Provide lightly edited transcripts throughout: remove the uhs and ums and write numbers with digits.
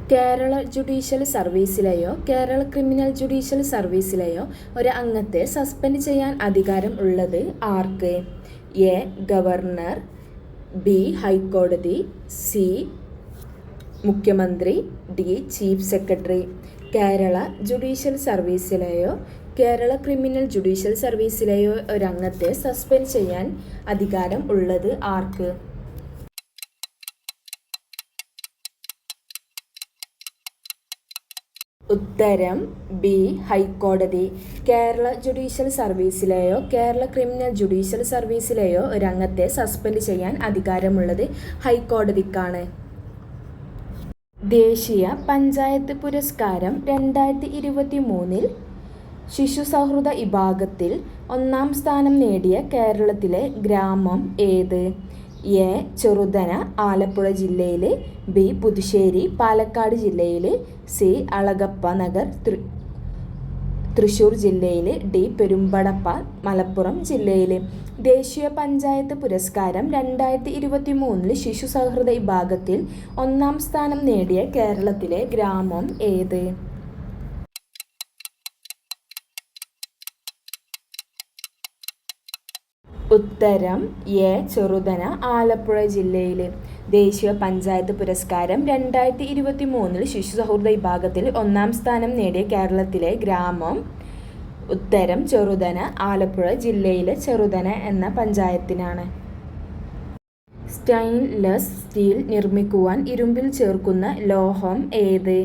Kerala judicial സർവീസിലെയോ Kerala criminal judicial സർവീസിലെയോ ഒരു അംഗത്തെ സസ്പെൻഡ് ചെയ്യാൻ അധികാരം ഉള്ളത് ആർക്ക്? എ. Governor, B. ഹൈക്കോടതി, സി. മുഖ്യമന്ത്രി, D. Chief secretary. Kerala judicial സർവീസിലെയോ കേരള ക്രിമിനൽ ജുഡീഷ്യൽ സർവീസിലെയോ ഒരു അംഗത്തെ സസ്പെൻഡ് ചെയ്യാൻ അധികാരം ഉള്ളത് ആർക്ക്? ഉത്തരം ബി. ഹൈക്കോടതി. കേരള ജുഡീഷ്യൽ സർവീസിലെയോ കേരള ക്രിമിനൽ ജുഡീഷ്യൽ സർവീസിലെയോ ഒരു അംഗത്തെ സസ്പെൻഡ് ചെയ്യാൻ അധികാരമുള്ളത് ഹൈക്കോടതിക്കാണ്. ദേശീയ പഞ്ചായത്ത് പുരസ്കാരം 2023 ശിശു സൗഹൃദ വിഭാഗത്തിൽ 1-ാം സ്ഥാനം നേടിയ കേരളത്തിലെ ഗ്രാമം ഏത്? എ. ചെറുതന, ആലപ്പുഴ ജില്ലയിൽ, ബി. പുതുശ്ശേരി, പാലക്കാട് ജില്ലയിൽ, സി. അളഗപ്പ നഗർ, തൃശ്ശൂർ ജില്ലയിൽ, ഡി. പെരുമ്പടപ്പ, മലപ്പുറം ജില്ലയിൽ. ദേശീയ പഞ്ചായത്ത് പുരസ്കാരം 2023 ശിശു സൗഹൃദ വിഭാഗത്തിൽ 1-ാം സ്ഥാനം നേടിയ കേരളത്തിലെ ഗ്രാമം ഏത്? ഉത്തരം എ. ചെറുതന, ആലപ്പുഴ ജില്ലയിൽ. ദേശീയ പഞ്ചായത്ത് പുരസ്കാരം 2023 ശിശു സൗഹൃദ വിഭാഗത്തിൽ 1-ാം സ്ഥാനം നേടിയ കേരളത്തിലെ ഗ്രാമം ഉത്തരം ചെറുതന, ആലപ്പുഴ ജില്ലയിലെ ചെറുതന എന്ന പഞ്ചായത്തിനാണ്. സ്റ്റെയിൻലെസ് സ്റ്റീൽ നിർമ്മിക്കുവാൻ ഇരുമ്പിൽ ചേർക്കുന്ന ലോഹം ഏത്?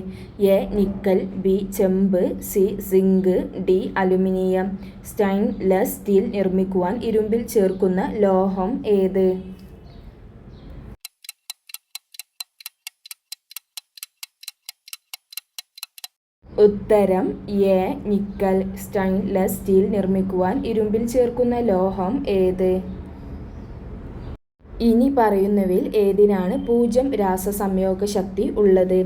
എ. Nickel, B. ചെമ്പ്, C. Zinc, D. Aluminium. Stainless steel നിർമ്മിക്കുവാൻ ഇരുമ്പിൽ ചേർക്കുന്ന ലോഹം ഏത്? ഉത്തരം എ. നിക്കൽ. സ്റ്റെയിൻലെസ് സ്റ്റീൽ നിർമ്മിക്കുവാൻ ഇരുമ്പിൽ ചേർക്കുന്ന ലോഹം ഏത്? ഇനി പറയുന്നവയിൽ ഏതിനാണ് 0 രാസസംയോഗ ശക്തി ഉള്ളത്?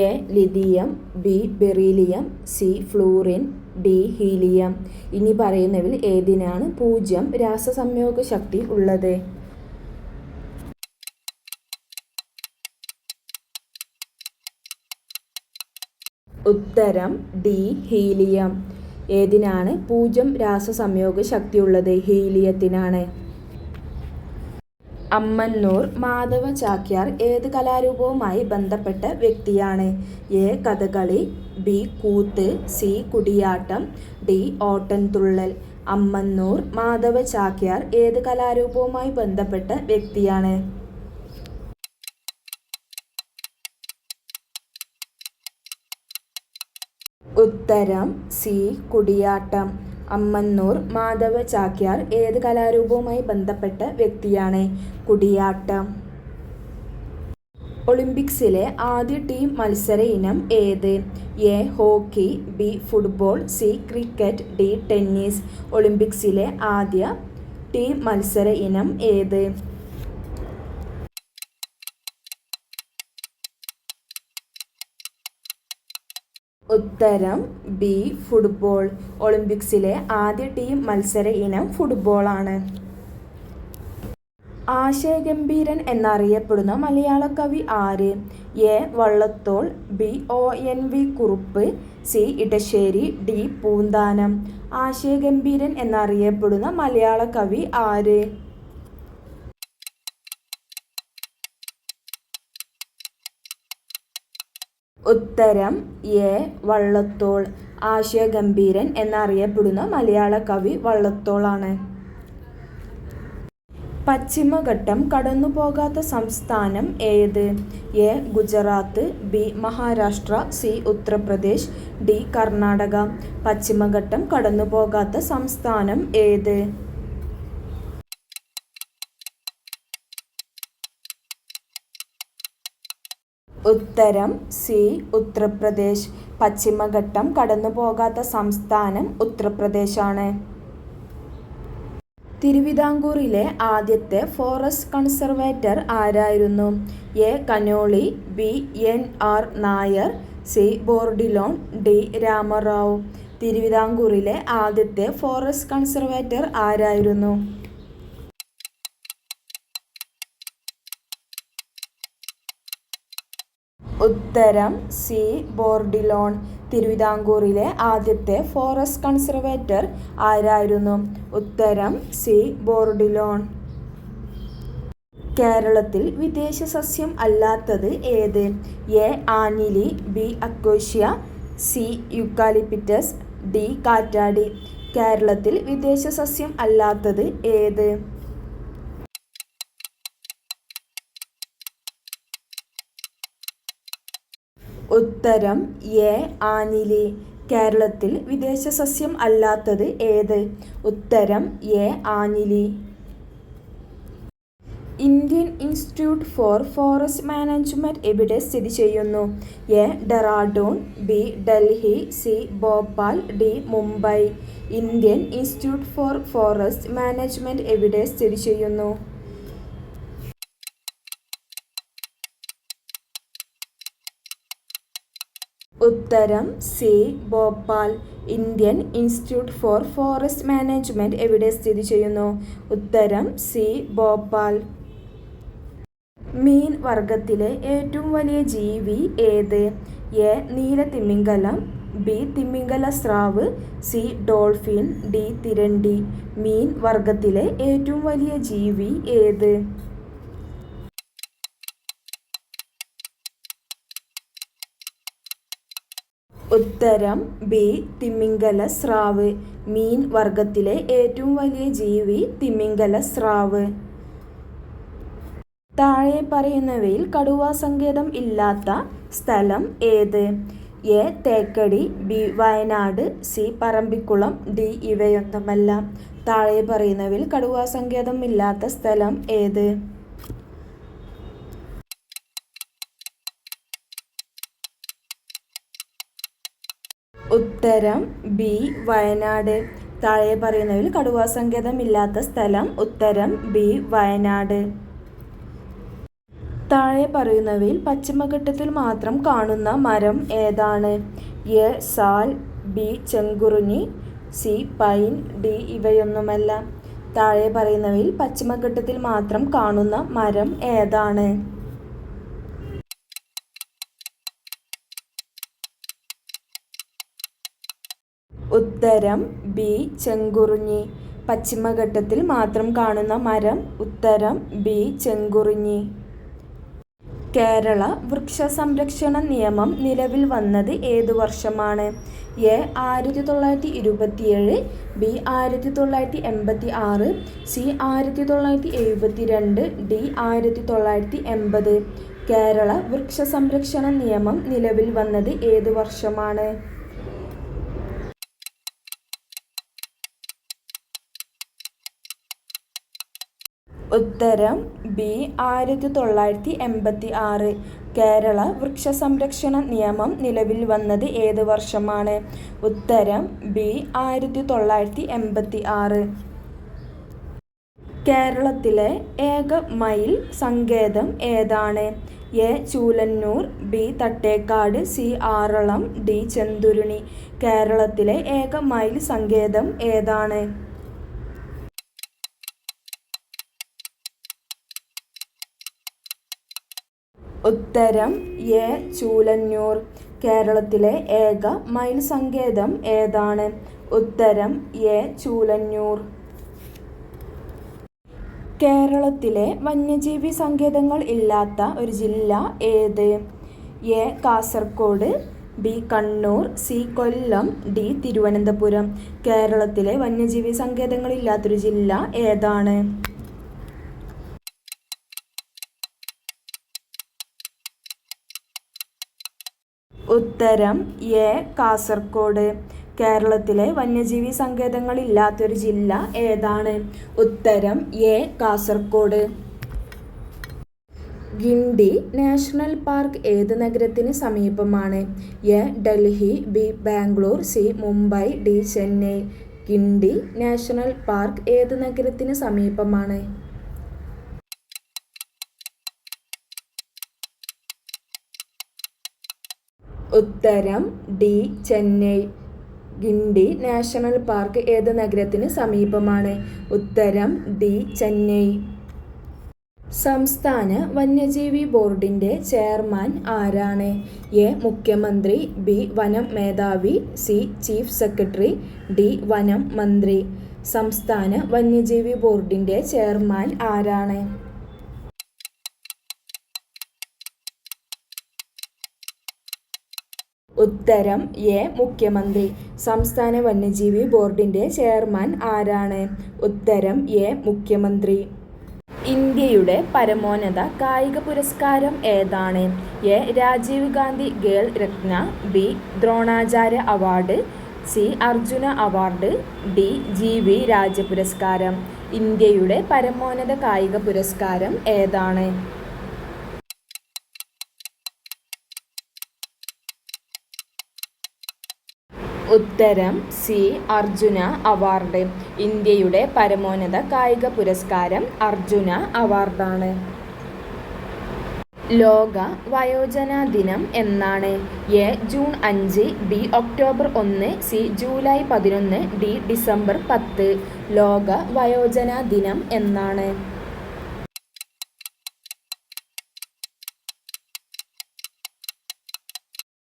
A. Lithium, B. Beryllium, C. Fluorine, D. Helium. ഇനി പറയുന്നവയിൽ ഏതിനാണ് 0 രാസസംയോഗ ശക്തി ഉള്ളത്? ഉത്തരം ഡി. ഹീലിയം. ഏതിനാണ് 0 രാസസംയോഗ ശക്തിയുള്ളത്? ഹീലിയത്തിനാണ്. അമ്മന്നൂർ മാധവ ചാക്യാർ ഏത് കലാരൂപവുമായി ബന്ധപ്പെട്ട വ്യക്തിയാണ്? A. Kathakali, B. Koothu, C. Koodiyattam, D. Ottamthullal. Ammannur Madhava Chakyar ഏത് കലാരൂപവുമായി ബന്ധപ്പെട്ട വ്യക്തിയാണ്? ഉത്തരം സി. കുടിയാട്ടം. അമ്മന്നൂർ മാധവ ചാക്യാർ ഏത് കലാരൂപവുമായി ബന്ധപ്പെട്ട വ്യക്തിയാണ്? കുടിയാട്ടം. ഒളിമ്പിക്സിലെ ആദ്യ ടീം മത്സര ഇനം ഏത്? A. Hockey, B. Football, C. Cricket, D. Tennis. ഒളിമ്പിക്സിലെ ആദ്യ ടീം മത്സര ഇനം ഏത്? ഉത്തരം ബി. ഫുട്ബോൾ. ഒളിമ്പിക്സിലെ ആദ്യ ടീം മത്സര ഇനം ഫുട്ബോളാണ്. ആശയഗംഭീരൻ എന്നറിയപ്പെടുന്ന മലയാള കവി ആര്? A. Vallathol, B. ONV Kurup, C. Edasseri, D. Poonthanam. ആശയഗംഭീരൻ എന്നറിയപ്പെടുന്ന മലയാള കവി ആര്? ഉത്തരം എ. വള്ളത്തോൾ. ആശയഗംഭീരൻ എന്നറിയപ്പെടുന്ന മലയാള കവി വള്ളത്തോളാണ്. പശ്ചിമഘട്ടം കടന്നുപോകാത്ത സംസ്ഥാനം ഏത്? A. Gujarat, B. Maharashtra, C. Uttar Pradesh, D. Karnataka. പശ്ചിമഘട്ടം കടന്നുപോകാത്ത സംസ്ഥാനം ഏത്? ഉത്തരം സി. ഉത്തർപ്രദേശ്. പശ്ചിമഘട്ടം കടന്നുപോകാത്ത സംസ്ഥാനം ഉത്തർപ്രദേശാണ്. തിരുവിതാംകൂറിലെ ആദ്യത്തെ ഫോറസ്റ്റ് കൺസർവേറ്റർ ആരായിരുന്നു? A. Conolly, B. NR Nair, C. Bourdillon, D. Rama Rao. തിരുവിതാംകൂറിലെ ആദ്യത്തെ ഫോറസ്റ്റ് കൺസർവേറ്റർ ആരായിരുന്നു? ഉത്തരം സി ബോർഡിലോൺ. തിരുവിതാംകൂറിലെ ആദ്യത്തെ ഫോറസ്റ്റ് കൺസർവേറ്റർ ആരായിരുന്നു? ഉത്തരം സി ബോർഡിലോൺ. കേരളത്തിൽ വിദേശ സസ്യം അല്ലാത്തത് ഏത്? എ ആഞ്ഞിലി, B acacia, C eucalyptus, D കാറ്റാടി. കേരളത്തിൽ വിദേശ സസ്യം അല്ലാത്തത് ഏത്? ഉത്തരം എ ആഞ്ഞിലി. കേരളത്തിൽ വിദേശ സസ്യം അല്ലാത്തത് ഏത്? ഉത്തരം എ ആഞ്ഞിലി. Indian Institute for Forest Management എവിടെ സ്ഥിതി ചെയ്യുന്നു? A Dehradun, B Delhi, C Bhopal, D Mumbai. Indian Institute for Forest Management എവിടെ സ്ഥിതി ചെയ്യുന്നു? ഉത്തരം C Bhopal. Indian Institute for Forest Management എവിടെ സ്ഥിതി ചെയ്യുന്നു? ഉത്തരം സി ഭോപ്പാൽ. മീൻ വർഗത്തിലെ ഏറ്റവും വലിയ ജീവി ഏത്? എ നീലത്തിമിംഗലം, ബി തിമിംഗല സ്രാവ്, സി ഡോൾഫിൻ, ഡി തിരണ്ടി. മീൻ വർഗത്തിലെ ഏറ്റവും വലിയ ജീവി ഏത്? ഉത്തരം ബി തിമിംഗല സ്രാവ്. മീൻ വർഗത്തിലെ ഏറ്റവും വലിയ ജീവി തിമിംഗല സ്രാവ്. താഴെ പറയുന്നവയിൽ കടുവാ സങ്കേതം ഇല്ലാത്ത സ്ഥലം ഏത്? A Thekkady, B Wayanad, C Parambikulam, D ഇവയൊന്നുമല്ല. താഴെ പറയുന്നവയിൽ കടുവാ സങ്കേതം ഇല്ലാത്ത സ്ഥലം ഏത്? ഉത്തരം ബി വയനാട്. താഴെ പറയുന്നവയിൽ കടുവാ സങ്കേതം ഇല്ലാത്ത സ്ഥലം ഉത്തരം ബി വയനാട്. താഴെ പറയുന്നവയിൽ പശ്ചിമഘട്ടത്തിൽ മാത്രം കാണുന്ന മരം ഏതാണ്? എ സാൽ, ബി ചെങ്കുറുഞ്ഞി, സി പൈൻ, ഡി ഇവയൊന്നുമല്ല. താഴെ പറയുന്നവയിൽ പശ്ചിമഘട്ടത്തിൽ മാത്രം കാണുന്ന മരം ഏതാണ്? ഉത്തരം ബി ചെങ്കുറുഞ്ഞി. പശ്ചിമഘട്ടത്തിൽ മാത്രം കാണുന്ന മരം ഉത്തരം ബി ചെങ്കുറുഞ്ഞി. കേരള വൃക്ഷ സംരക്ഷണ നിയമം നിലവിൽ വന്നത് ഏതു വർഷമാണ്? A 1927, B 1986, C 1972, D 1980. Kerala വൃക്ഷ സംരക്ഷണ നിയമം നിലവിൽ വന്നത് ഏതു വർഷമാണ്? ഉത്തരം ബി 1986. കേരള വൃക്ഷ സംരക്ഷണ നിയമം നിലവിൽ വന്നത് ഏത് വർഷമാണ്? ഉത്തരം ബി 1986. കേരളത്തിലെ ഏക മയിൽ സങ്കേതം ഏതാണ്? A Chulannur, B Thattekkad, C Aralam, D Chenthuruni. കേരളത്തിലെ ഏക മയിൽ സങ്കേതം ഏതാണ്? ഉത്തരം എ ചൂലന്നൂർ. കേരളത്തിലെ ഏക മയിൽ സങ്കേതം ഏതാണ്? ഉത്തരം എ ചൂലന്നൂർ. കേരളത്തിലെ വന്യജീവി സങ്കേതങ്ങൾ ഇല്ലാത്ത ഒരു ജില്ല ഏത്? A Kasaragod, B Kannur, C Kollam, D Thiruvananthapuram. കേരളത്തിലെ വന്യജീവി സങ്കേതങ്ങൾ ഇല്ലാത്തൊരു ജില്ല ഏതാണ്? ഉത്തരം എ കാസർഗോഡ്. കേരളത്തിലെ വന്യജീവി സങ്കേതങ്ങൾ ഇല്ലാത്തൊരു ജില്ല ഏതാണ്? ഉത്തരം A Kasaragod. Guindy national park ഏത് നഗരത്തിന് സമീപമാണ്? A Delhi, B Bangalore, C Mumbai, D Chennai. Guindy national park ഏത് നഗരത്തിന് സമീപമാണ്? ഉത്തരം D Chennai. Guindy national park ഏത് നഗരത്തിന് സമീപമാണ്? ഉത്തരം ഡി ചെന്നൈ. സംസ്ഥാന വന്യജീവി ബോർഡിൻ്റെ ചെയർമാൻ ആരാണ്? എ. മുഖ്യമന്ത്രി, ബി. വനം മേധാവി, സി. Chief secretary, D. വനം മന്ത്രി. സംസ്ഥാന വന്യജീവി ബോർഡിൻ്റെ ചെയർമാൻ ആരാണ്? ഉത്തരം എ. മുഖ്യമന്ത്രി. സംസ്ഥാന വന്യജീവി ബോർഡിൻ്റെ ചെയർമാൻ ആരാണ്? ഉത്തരം എ. മുഖ്യമന്ത്രി. ഇന്ത്യയുടെ പരമോന്നത കായിക പുരസ്കാരം ഏതാണ്? A. Rajiv Gandhi Khel Ratna, B. Dronacharya award, C. Arjuna award, D. G V. Raja പുരസ്കാരം. ഇന്ത്യയുടെ പരമോന്നത കായിക പുരസ്കാരം ഏതാണ്? ഉത്തരം സി. അർജുന അവാർഡ്. ഇന്ത്യയുടെ പരമോന്നത കായിക പുരസ്കാരം അർജുന അവാർഡാണ്. ലോക വയോജന ദിനം എന്നാണ്? A. June 5, B. October 1, C. July 11, D. December 10. ലോക വയോജന ദിനം എന്നാണ്?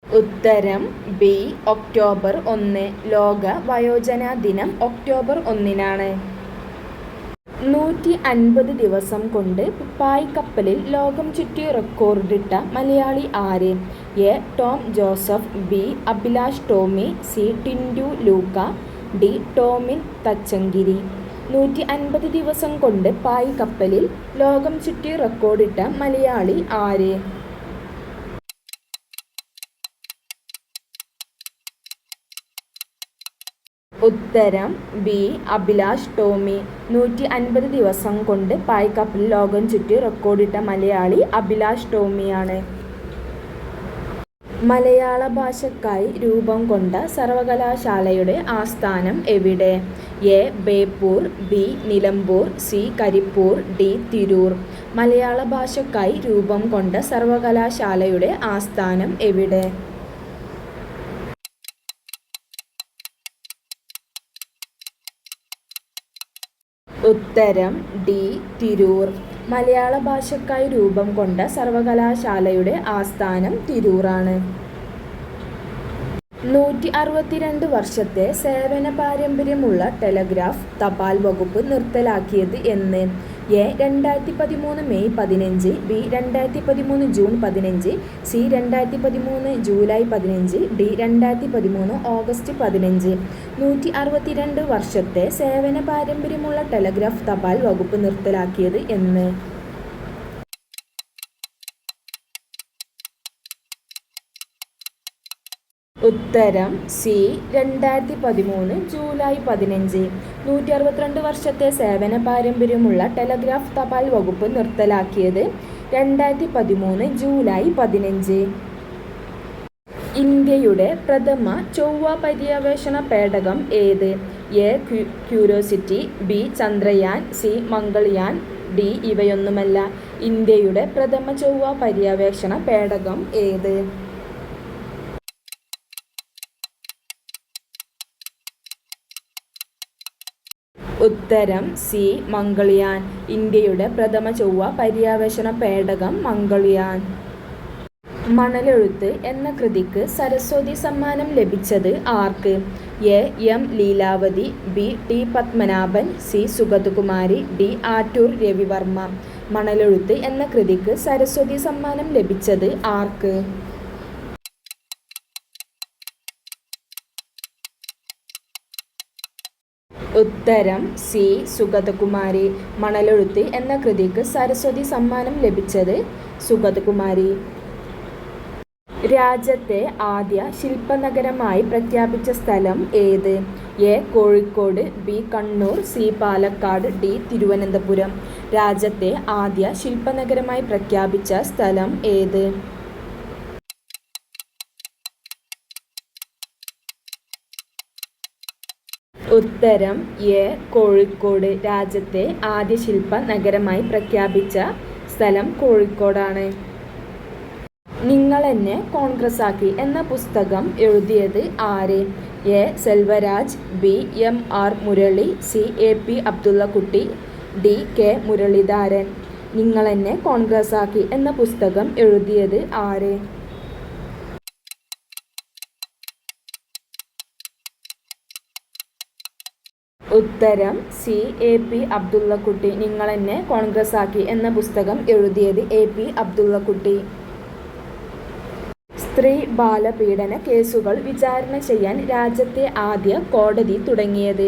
ഉത്തരം ബി. ഒക്ടോബർ 1. ലോക വയോജന ദിനം ഒക്ടോബർ 1-നാണ്. 150 ദിവസം കൊണ്ട് പായ്ക്കപ്പലിൽ ലോകം ചുറ്റി റെക്കോർഡിട്ട മലയാളി ആര്? A. Tom Joseph, B. Abhilash Tomy, C. Tindu Luka, D. Tomin Thachankary. 150 ദിവസം കൊണ്ട് പായ്ക്കപ്പലിൽ ലോകം ചുറ്റി റെക്കോർഡിട്ട മലയാളി ആര്? ഉത്തരം ബി. അഭിലാഷ് ടോമി. 150 ദിവസം കൊണ്ട് പായ്ക്കപ്പലിൽ ലോകം ചുറ്റി റെക്കോർഡിട്ട മലയാളി അഭിലാഷ് ടോമിയാണ്. മലയാള ഭാഷയ്ക്കായി രൂപം കൊണ്ട സർവകലാശാലയുടെ ആസ്ഥാനം എവിടെ? A. Beypore, B. Nilambur, C. Karipur, D. Tirur. മലയാള ഭാഷയ്ക്കായി രൂപം കൊണ്ട സർവകലാശാലയുടെ ആസ്ഥാനം എവിടെ? ഉത്തരം ഡി. തിരൂർ. മലയാള ഭാഷയ്ക്കായി രൂപം കൊണ്ട സർവകലാശാലയുടെ ആസ്ഥാനം തിരൂറാണ്. 162 വർഷത്തെ സേവന പാരമ്പര്യമുള്ള ടെലഗ്രാഫ് തപാൽ വകുപ്പ് നിർത്തലാക്കിയത് എന്ന്? A. 2013 May 15, B. 2013 June 15, C. 2013 July 15, D. 2013 August 15. 162 വർഷത്തെ സേവന പാരമ്പര്യമുള്ള ടെലഗ്രാഫ് തപാൽ വകുപ്പ് നിർത്തലാക്കിയത് എന്ന്? ഉത്തരം സി. 2013 ജൂലൈ 15. 162 വർഷത്തെ സേവന പാരമ്പര്യമുള്ള ടെലഗ്രാഫ് തപാൽ വകുപ്പ് നിർത്തലാക്കിയത് 2013 ജൂലൈ 15. ഇന്ത്യയുടെ പ്രഥമ ചൊവ്വ പര്യവേഷണ പേടകം ഏത്? A. Curiosity, B. Chandrayaan, C. Mangalyaan, D. ഇവയൊന്നുമല്ല. ഇന്ത്യയുടെ പ്രഥമ ചൊവ്വ പര്യവേഷണ പേടകം ഏത്? ഉത്തരം സി. മംഗൾയാൻ. ഇന്ത്യയുടെ പ്രഥമ ചൊവ്വ പര്യവേഷണ പേടകം മംഗൾയാൻ. മണലെഴുത്ത് എന്ന കൃതിക്ക് സരസ്വതി സമ്മാനം ലഭിച്ചത് ആർക്ക്? A. M. Leelavathi, B. T. Padmanabhan, C. Sugathakumari, D. Attoor Ravivarma. Manalezhuthu എന്ന കൃതിക്ക് സരസ്വതി സമ്മാനം ലഭിച്ചത് ആർക്ക്? ഉത്തരം സി. സുഗതകുമാരി. മണലെഴുത്ത് എന്ന കൃതിക്ക് സരസ്വതി സമ്മാനം ലഭിച്ചത് സുഗതകുമാരി. രാജ്യത്തെ ആദ്യ ശില്പനഗരമായി പ്രഖ്യാപിച്ച സ്ഥലം ഏത്? A. Kozhikode, B. Kannur, C. Palakkad, D. Thiruvananthapuram. രാജ്യത്തെ ആദ്യ ശില്പനഗരമായി പ്രഖ്യാപിച്ച സ്ഥലം ഏത്? ഉത്തരം എ. കോഴിക്കോട്. രാജ്യത്തെ ആദ്യ ശില്പ നഗരമായി പ്രഖ്യാപിച്ച സ്ഥലം കോഴിക്കോടാണ്. നിങ്ങളെന്നെ കോൺഗ്രസ്സാക്കി എന്ന പുസ്തകം എഴുതിയത് ആര്? A. Selvaraj, B. M. R. Murali, C. A. P. Abdullakutty, D. K. Muraleedharan. നിങ്ങളെന്നെ കോൺഗ്രസ് ആക്കി എന്ന പുസ്തകം എഴുതിയത് ആര്? ഉത്തരം സി. എ.പി. അബ്ദുള്ളക്കുട്ടി. നിങ്ങളെന്നെ കോൺഗ്രസ് ആക്കി എന്ന പുസ്തകം എഴുതിയത് എ.പി. അബ്ദുള്ളക്കുട്ടി. സ്ത്രീ ബാലപീഡന കേസുകൾ വിചാരണ ചെയ്യാൻ രാജ്യത്തെ ആദ്യ കോടതി തുടങ്ങിയത്?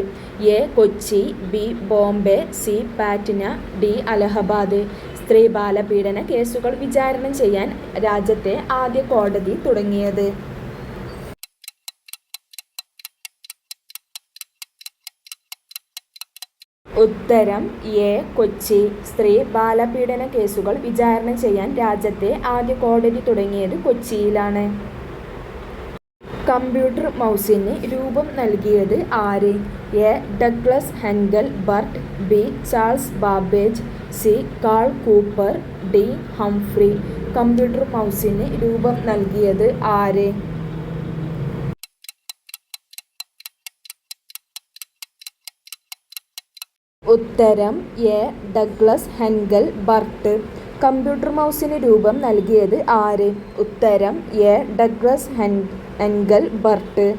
A. Kochi, B. Bombay, C. Patna, D. Allahabad. സ്ത്രീ ബാലപീഡന കേസുകൾ വിചാരണ ചെയ്യാൻ രാജ്യത്തെ ആദ്യ കോടതി തുടങ്ങിയത്? ഉത്തരം എ. കൊച്ചി. സ്ത്രീ ബാലപീഡന കേസുകൾ വിചാരണ ചെയ്യാൻ രാജ്യത്തെ ആദ്യ കോടതി തുടങ്ങിയത് കൊച്ചിയിലാണ്. കമ്പ്യൂട്ടർ മൗസിന് രൂപം നൽകിയത് ആര്? A. Douglas Engelbart, B. Charles Babbage, C. Carl Cooper, D. Humphrey. Computer മൗസിന് രൂപം നൽകിയത് ആര്? ഉത്തരം A. Douglas Engelbart. Computer മൗസിന് രൂപം നൽകിയത് ആര്? ഉത്തരം A. Douglas Engelbart.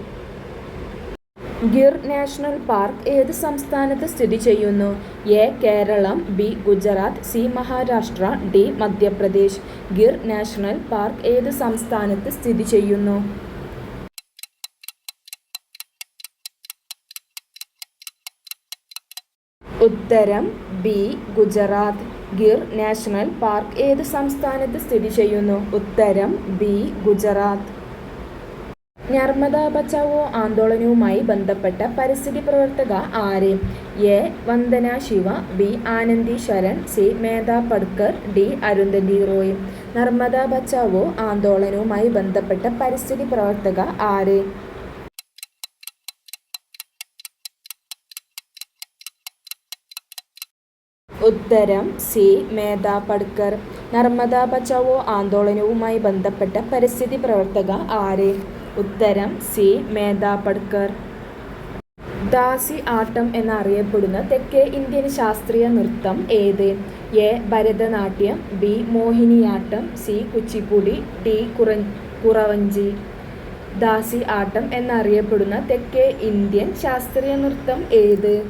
Gir national park ഏത് സംസ്ഥാനത്ത് സ്ഥിതി ചെയ്യുന്നു? A. Keralam, B. Gujarat, C. Maharashtra, D. Madhya Pradesh. Gir national park ഏത് സംസ്ഥാനത്ത് സ്ഥിതി ചെയ്യുന്നു? ഉത്തരം B. Gujarat. Gir national park ഏത് സംസ്ഥാനത്ത് സ്ഥിതി ചെയ്യുന്നു? ഉത്തരം ബി. ഗുജറാത്ത്. നർമ്മദ ബച്ചാവോ ആന്തോളനവുമായി ബന്ധപ്പെട്ട പരിസ്ഥിതി പ്രവർത്തക ആര്? A. Vandana Shiva, B. Anandi Sharan, C. Medha Patkar, D. Arundhati Roy. Narmada Bachao ആന്തോളനവുമായി ബന്ധപ്പെട്ട പരിസ്ഥിതി പ്രവർത്തക ആര്? ഉത്തരം സി. മേധ പട്കർ. നർമ്മദ ബച്ചാവോ ആന്തോളനവുമായി ബന്ധപ്പെട്ട പരിസ്ഥിതി പ്രവർത്തക ആര്? ഉത്തരം സി. മേധ പട്കർ. ദാസി ആട്ടം എന്നറിയപ്പെടുന്ന തെക്കേ ഇന്ത്യൻ ശാസ്ത്രീയ നൃത്തം ഏത്? A. Bharatanatyam, B. Mohiniyattam, C. Kuchipudi, D. Kuravanchi. Dasi Attam എന്നറിയപ്പെടുന്ന തെക്കേ ഇന്ത്യൻ ശാസ്ത്രീയ നൃത്തം ഏത്?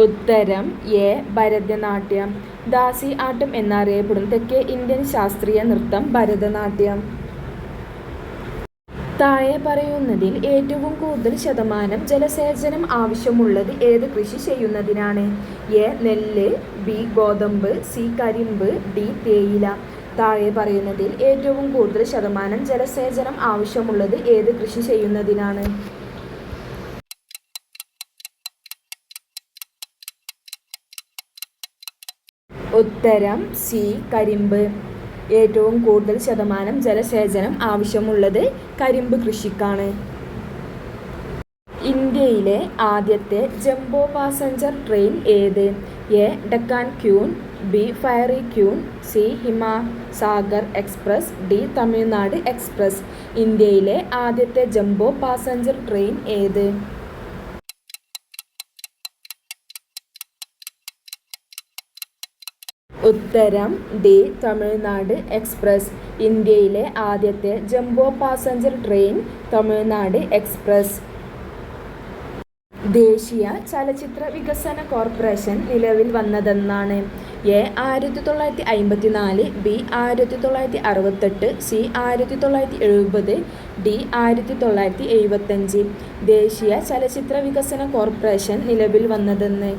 ഉത്തരം എ. ഭരതനാട്യം. ദാസി ആട്ടം എന്നറിയപ്പെടുന്ന തെക്കേ ഇന്ത്യൻ ശാസ്ത്രീയ നൃത്തം ഭരതനാട്യം. താഴെ പറയുന്നതിൽ ഏറ്റവും കൂടുതൽ ശതമാനം ജലസേചനം ആവശ്യമുള്ളത് ഏത് കൃഷി ചെയ്യുന്നതിനാണ്? എ. നെല്ല്, ബി. ഗോതമ്പ്, സി. കരിമ്പ്, ഡി. തേയില. താഴെ പറയുന്നതിൽ ഏറ്റവും കൂടുതൽ ശതമാനം ജലസേചനം ആവശ്യമുള്ളത് ഏത് കൃഷി ചെയ്യുന്നതിനാണ്? ഉത്തരം സി. കരിമ്പ്. ഏറ്റവും കൂടുതൽ ശതമാനം ജലസേചനം ആവശ്യമുള്ളത് കരിമ്പ് കൃഷിക്കാണ്. ഇന്ത്യയിലെ ആദ്യത്തെ ജംബോ പാസഞ്ചർ ട്രെയിൻ ഏത്? A. Deccan queen, B. Fairy queen, C. Himsagar express, D. Tamil Nadu express. ഇന്ത്യയിലെ ആദ്യത്തെ ജംബോ പാസഞ്ചർ ട്രെയിൻ ഏത്? ഉത്തരം ഡി. തമിഴ്നാട് എക്സ്പ്രസ്. ഇന്ത്യയിലെ ആദ്യത്തെ jumbo passenger train Tamil Nadu express. ദേശീയ ചലച്ചിത്ര വികസന കോർപ്പറേഷൻ നിലവിൽ വന്നതെന്നാണ്? എ. 1954, ബി. 1968, സി. 1970, ഡി. 1975. ദേശീയ ചലച്ചിത്ര വികസന കോർപ്പറേഷൻ നിലവിൽ വന്നതെന്ന്?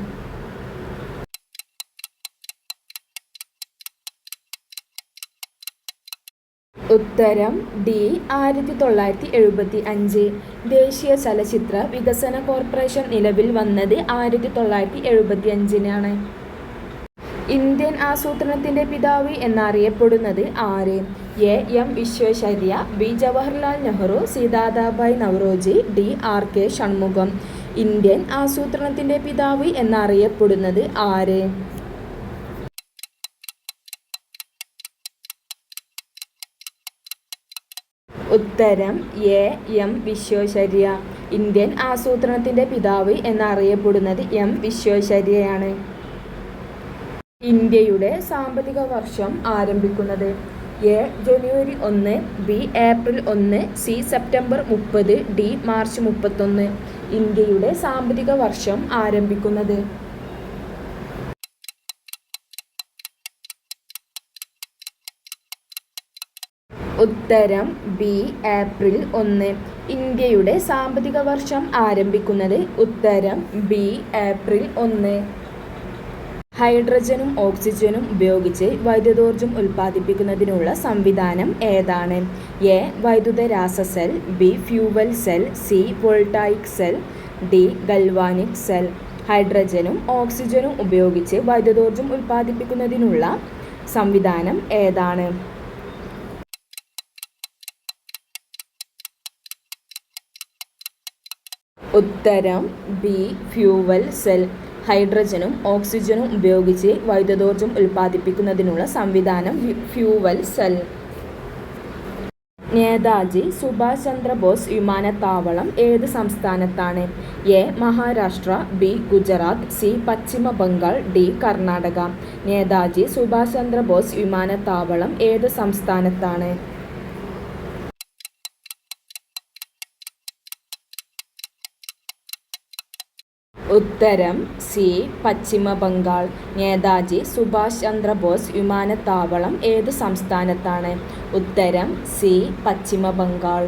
ഉത്തരം ഡി. 1975. ദേശീയ ചലച്ചിത്ര വികസന കോർപ്പറേഷൻ നിലവിൽ വന്നത് 1975-നാണ്. ഇന്ത്യൻ ആസൂത്രണത്തിന്റെ പിതാവ് എന്നറിയപ്പെടുന്നത് ആര്? A. M. Visvesvaraya, B. Jawaharlal Nehru, C. Dadabhai Naoroji, D. R. K. Shanmugham. Indian ആസൂത്രണത്തിന്റെ പിതാവ് എന്നറിയപ്പെടുന്നത് ആര്? ഉത്തരം എ. എം. വിശ്വേശ്വരയ്യ. ഇന്ത്യൻ ആസൂത്രണത്തിൻ്റെ പിതാവ് എന്നറിയപ്പെടുന്നത് എം വിശ്വേശ്വരയ്യയാണ്. ഇന്ത്യയുടെ സാമ്പത്തിക വർഷം ആരംഭിക്കുന്നത് എ ജനുവരി 1, B April 1, C September 30, D March 31. ഇന്ത്യയുടെ സാമ്പത്തിക വർഷം ആരംഭിക്കുന്നത് ഉത്തരം ബി ഏപ്രിൽ 1. ഇന്ത്യയുടെ സാമ്പത്തിക വർഷം ആരംഭിക്കുന്നത് ഉത്തരം ബി ഏപ്രിൽ 1. ഹൈഡ്രജനും ഓക്സിജനും ഉപയോഗിച്ച് വൈദ്യുതോർജ്ജം ഉൽപ്പാദിപ്പിക്കുന്നതിനുള്ള സംവിധാനം ഏതാണ്? എ വൈദ്യുത രാസ cell, B fuel cell, C voltaic cell, D galvanic cell. ഹൈഡ്രജനും ഓക്സിജനും ഉപയോഗിച്ച് വൈദ്യുതോർജ്ജം ഉൽപ്പാദിപ്പിക്കുന്നതിനുള്ള സംവിധാനം ഏതാണ്? ഉത്തരം ബി ഫ്യൂവൽ സെൽ. ഹൈഡ്രജനും ഓക്സിജനും ഉപയോഗിച്ച് വൈദ്യുതോർജ്ജം ഉൽപ്പാദിപ്പിക്കുന്നതിനുള്ള സംവിധാനം ഫ്യൂവൽ സെൽ. നേതാജി സുഭാഷ് ചന്ദ്രബോസ് വിമാനത്താവളം ഏത് സംസ്ഥാനത്താണ്? A Maharashtra, B Gujarat, C Paschim Bengal, D Karnataka. Netaji Subhash Chandra Bose വിമാനത്താവളം ഏത് സംസ്ഥാനത്താണ്? ഉത്തരം സി പശ്ചിമ ബംഗാൾ. നേതാജി സുഭാഷ് ചന്ദ്രബോസ് വിമാനത്താവളം ഏത് സംസ്ഥാനത്താണ്? ഉത്തരം സി പശ്ചിമ ബംഗാൾ.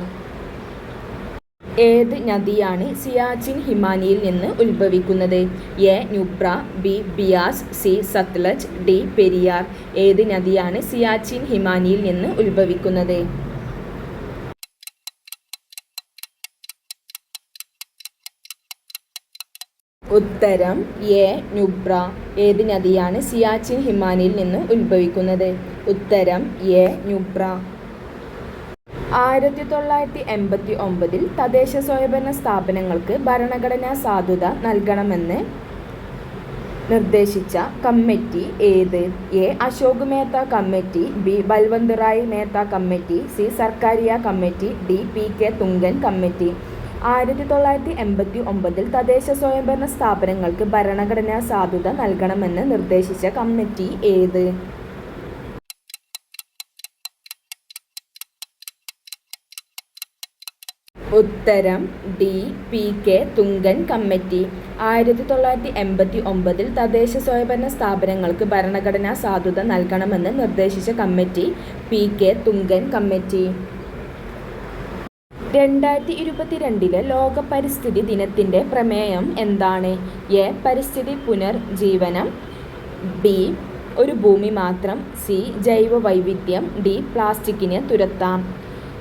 ഏത് നദിയാണ് സിയാച്ചിൻ ഹിമാനിയിൽ നിന്ന് ഉത്ഭവിക്കുന്നത്? A Nubra, B Beas, C Sutlej, D Periyar. ഏത് നദിയാണ് സിയാച്ചിൻ ഹിമാനിയിൽ നിന്ന് ഉത്ഭവിക്കുന്നത്? ഉത്തരം എ നുബ്ര. ഏത് നദിയാണ് സിയാച്ചിൻ ഹിമാനിയിൽ നിന്ന് ഉത്ഭവിക്കുന്നത്? ഉത്തരം എ നുബ്ര. 1989 തദ്ദേശ സ്വയംഭരണ സ്ഥാപനങ്ങൾക്ക് ഭരണഘടനാ സാധുത നൽകണമെന്ന് നിർദ്ദേശിച്ച കമ്മിറ്റി ഏത്? A Ashok Mehta committee, B Balwant Rai Mehta committee, C Sarkaria committee, D PK Thungon committee. 1989 തദ്ദേശ സ്വയംഭരണ സ്ഥാപനങ്ങൾക്ക് ഭരണഘടനാ സാധുത നൽകണമെന്ന് നിർദ്ദേശിച്ച കമ്മിറ്റി ഏത്? ഉത്തരം ഡി PK തുംഗൻ കമ്മിറ്റി. 1989 തദ്ദേശ സ്വയംഭരണ സ്ഥാപനങ്ങൾക്ക് ഭരണഘടനാ സാധുത നൽകണമെന്ന് നിർദ്ദേശിച്ച കമ്മിറ്റി PK തുംഗൻ കമ്മിറ്റി. 2022 ലോക പരിസ്ഥിതി ദിനത്തിൻ്റെ പ്രമേയം എന്താണ്? എ പരിസ്ഥിതി പുനർജീവനം, ബി ഒരു ഭൂമി മാത്രം, സി ജൈവ വൈവിധ്യം, ഡി പ്ലാസ്റ്റിക്കിനെ തുരത്താം.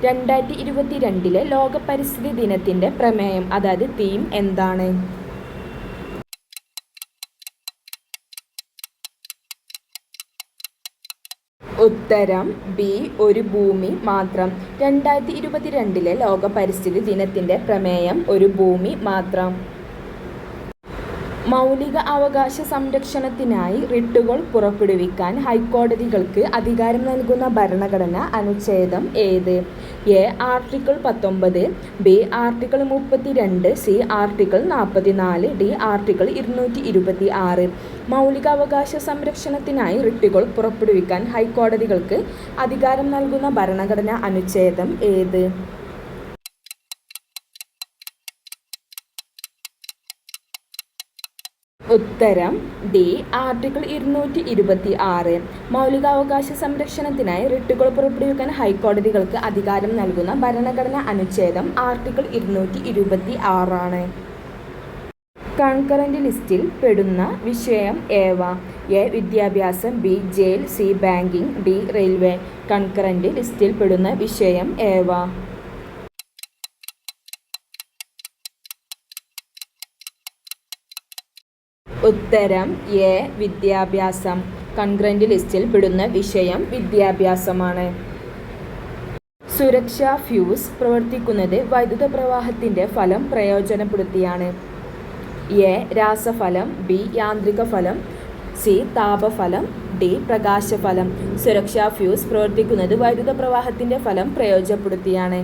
2022 ലോക പരിസ്ഥിതി ദിനത്തിൻ്റെ പ്രമേയം അതായത് തീം എന്താണ്? ഉത്തരം ബി ഒരു ഭൂമി മാത്രം. 2022 ലോക പരിസ്ഥിതി ദിനത്തിൻ്റെ പ്രമേയം ഒരു ഭൂമി മാത്രം. മൗലിക അവകാശ സംരക്ഷണത്തിനായി റിട്ടുകൾ പുറപ്പെടുവിക്കാൻ ഹൈക്കോടതികൾക്ക് അധികാരം നൽകുന്ന ഭരണഘടന അനുച്ഛേദം ഏത്? A article 19, B article 32, C article 44, D article 226. മൗലികാവകാശ സംരക്ഷണത്തിനായി റിട്ടുകൾ പുറപ്പെടുവിക്കാൻ ഹൈക്കോടതികൾക്ക് അധികാരം നൽകുന്ന ഭരണഘടനാ അനുച്ഛേദം ഏത്? ഉത്തരം ഡി ആർട്ടിക്കിൾ 226. മൗലികാവകാശ സംരക്ഷണത്തിനായി റിട്ടുകൾ പുറപ്പെടുവിക്കാൻ ഹൈക്കോടതികൾക്ക് അധികാരം നൽകുന്ന ഭരണഘടനാ അനുച്ഛേദം ആർട്ടിക്കിൾ 226 ആണ്. കൺകറന്റ് ലിസ്റ്റിൽ പെടുന്ന വിഷയം ഏവ? എ വിദ്യാഭ്യാസം, B jail, C banking, D railway. Concurrent ലിസ്റ്റിൽ പെടുന്ന വിഷയം ഏവ? ഉത്തരം എ വിദ്യാഭ്യാസം. കൺകറന്റ് ലിസ്റ്റിൽ പെടുന്ന വിഷയം വിദ്യാഭ്യാസമാണ്. സുരക്ഷാ ഫ്യൂസ് പ്രവർത്തിക്കുന്നത് വൈദ്യുത പ്രവാഹത്തിൻ്റെ ഫലം പ്രയോജനപ്പെടുത്തിയാണ്. എ രാസഫലം, ബി യാന്ത്രിക ഫലം, സി താപഫലം, ഡി പ്രകാശഫലം. സുരക്ഷാ ഫ്യൂസ് പ്രവർത്തിക്കുന്നത് വൈദ്യുത പ്രവാഹത്തിൻ്റെ ഫലം പ്രയോജനപ്പെടുത്തിയാണ്.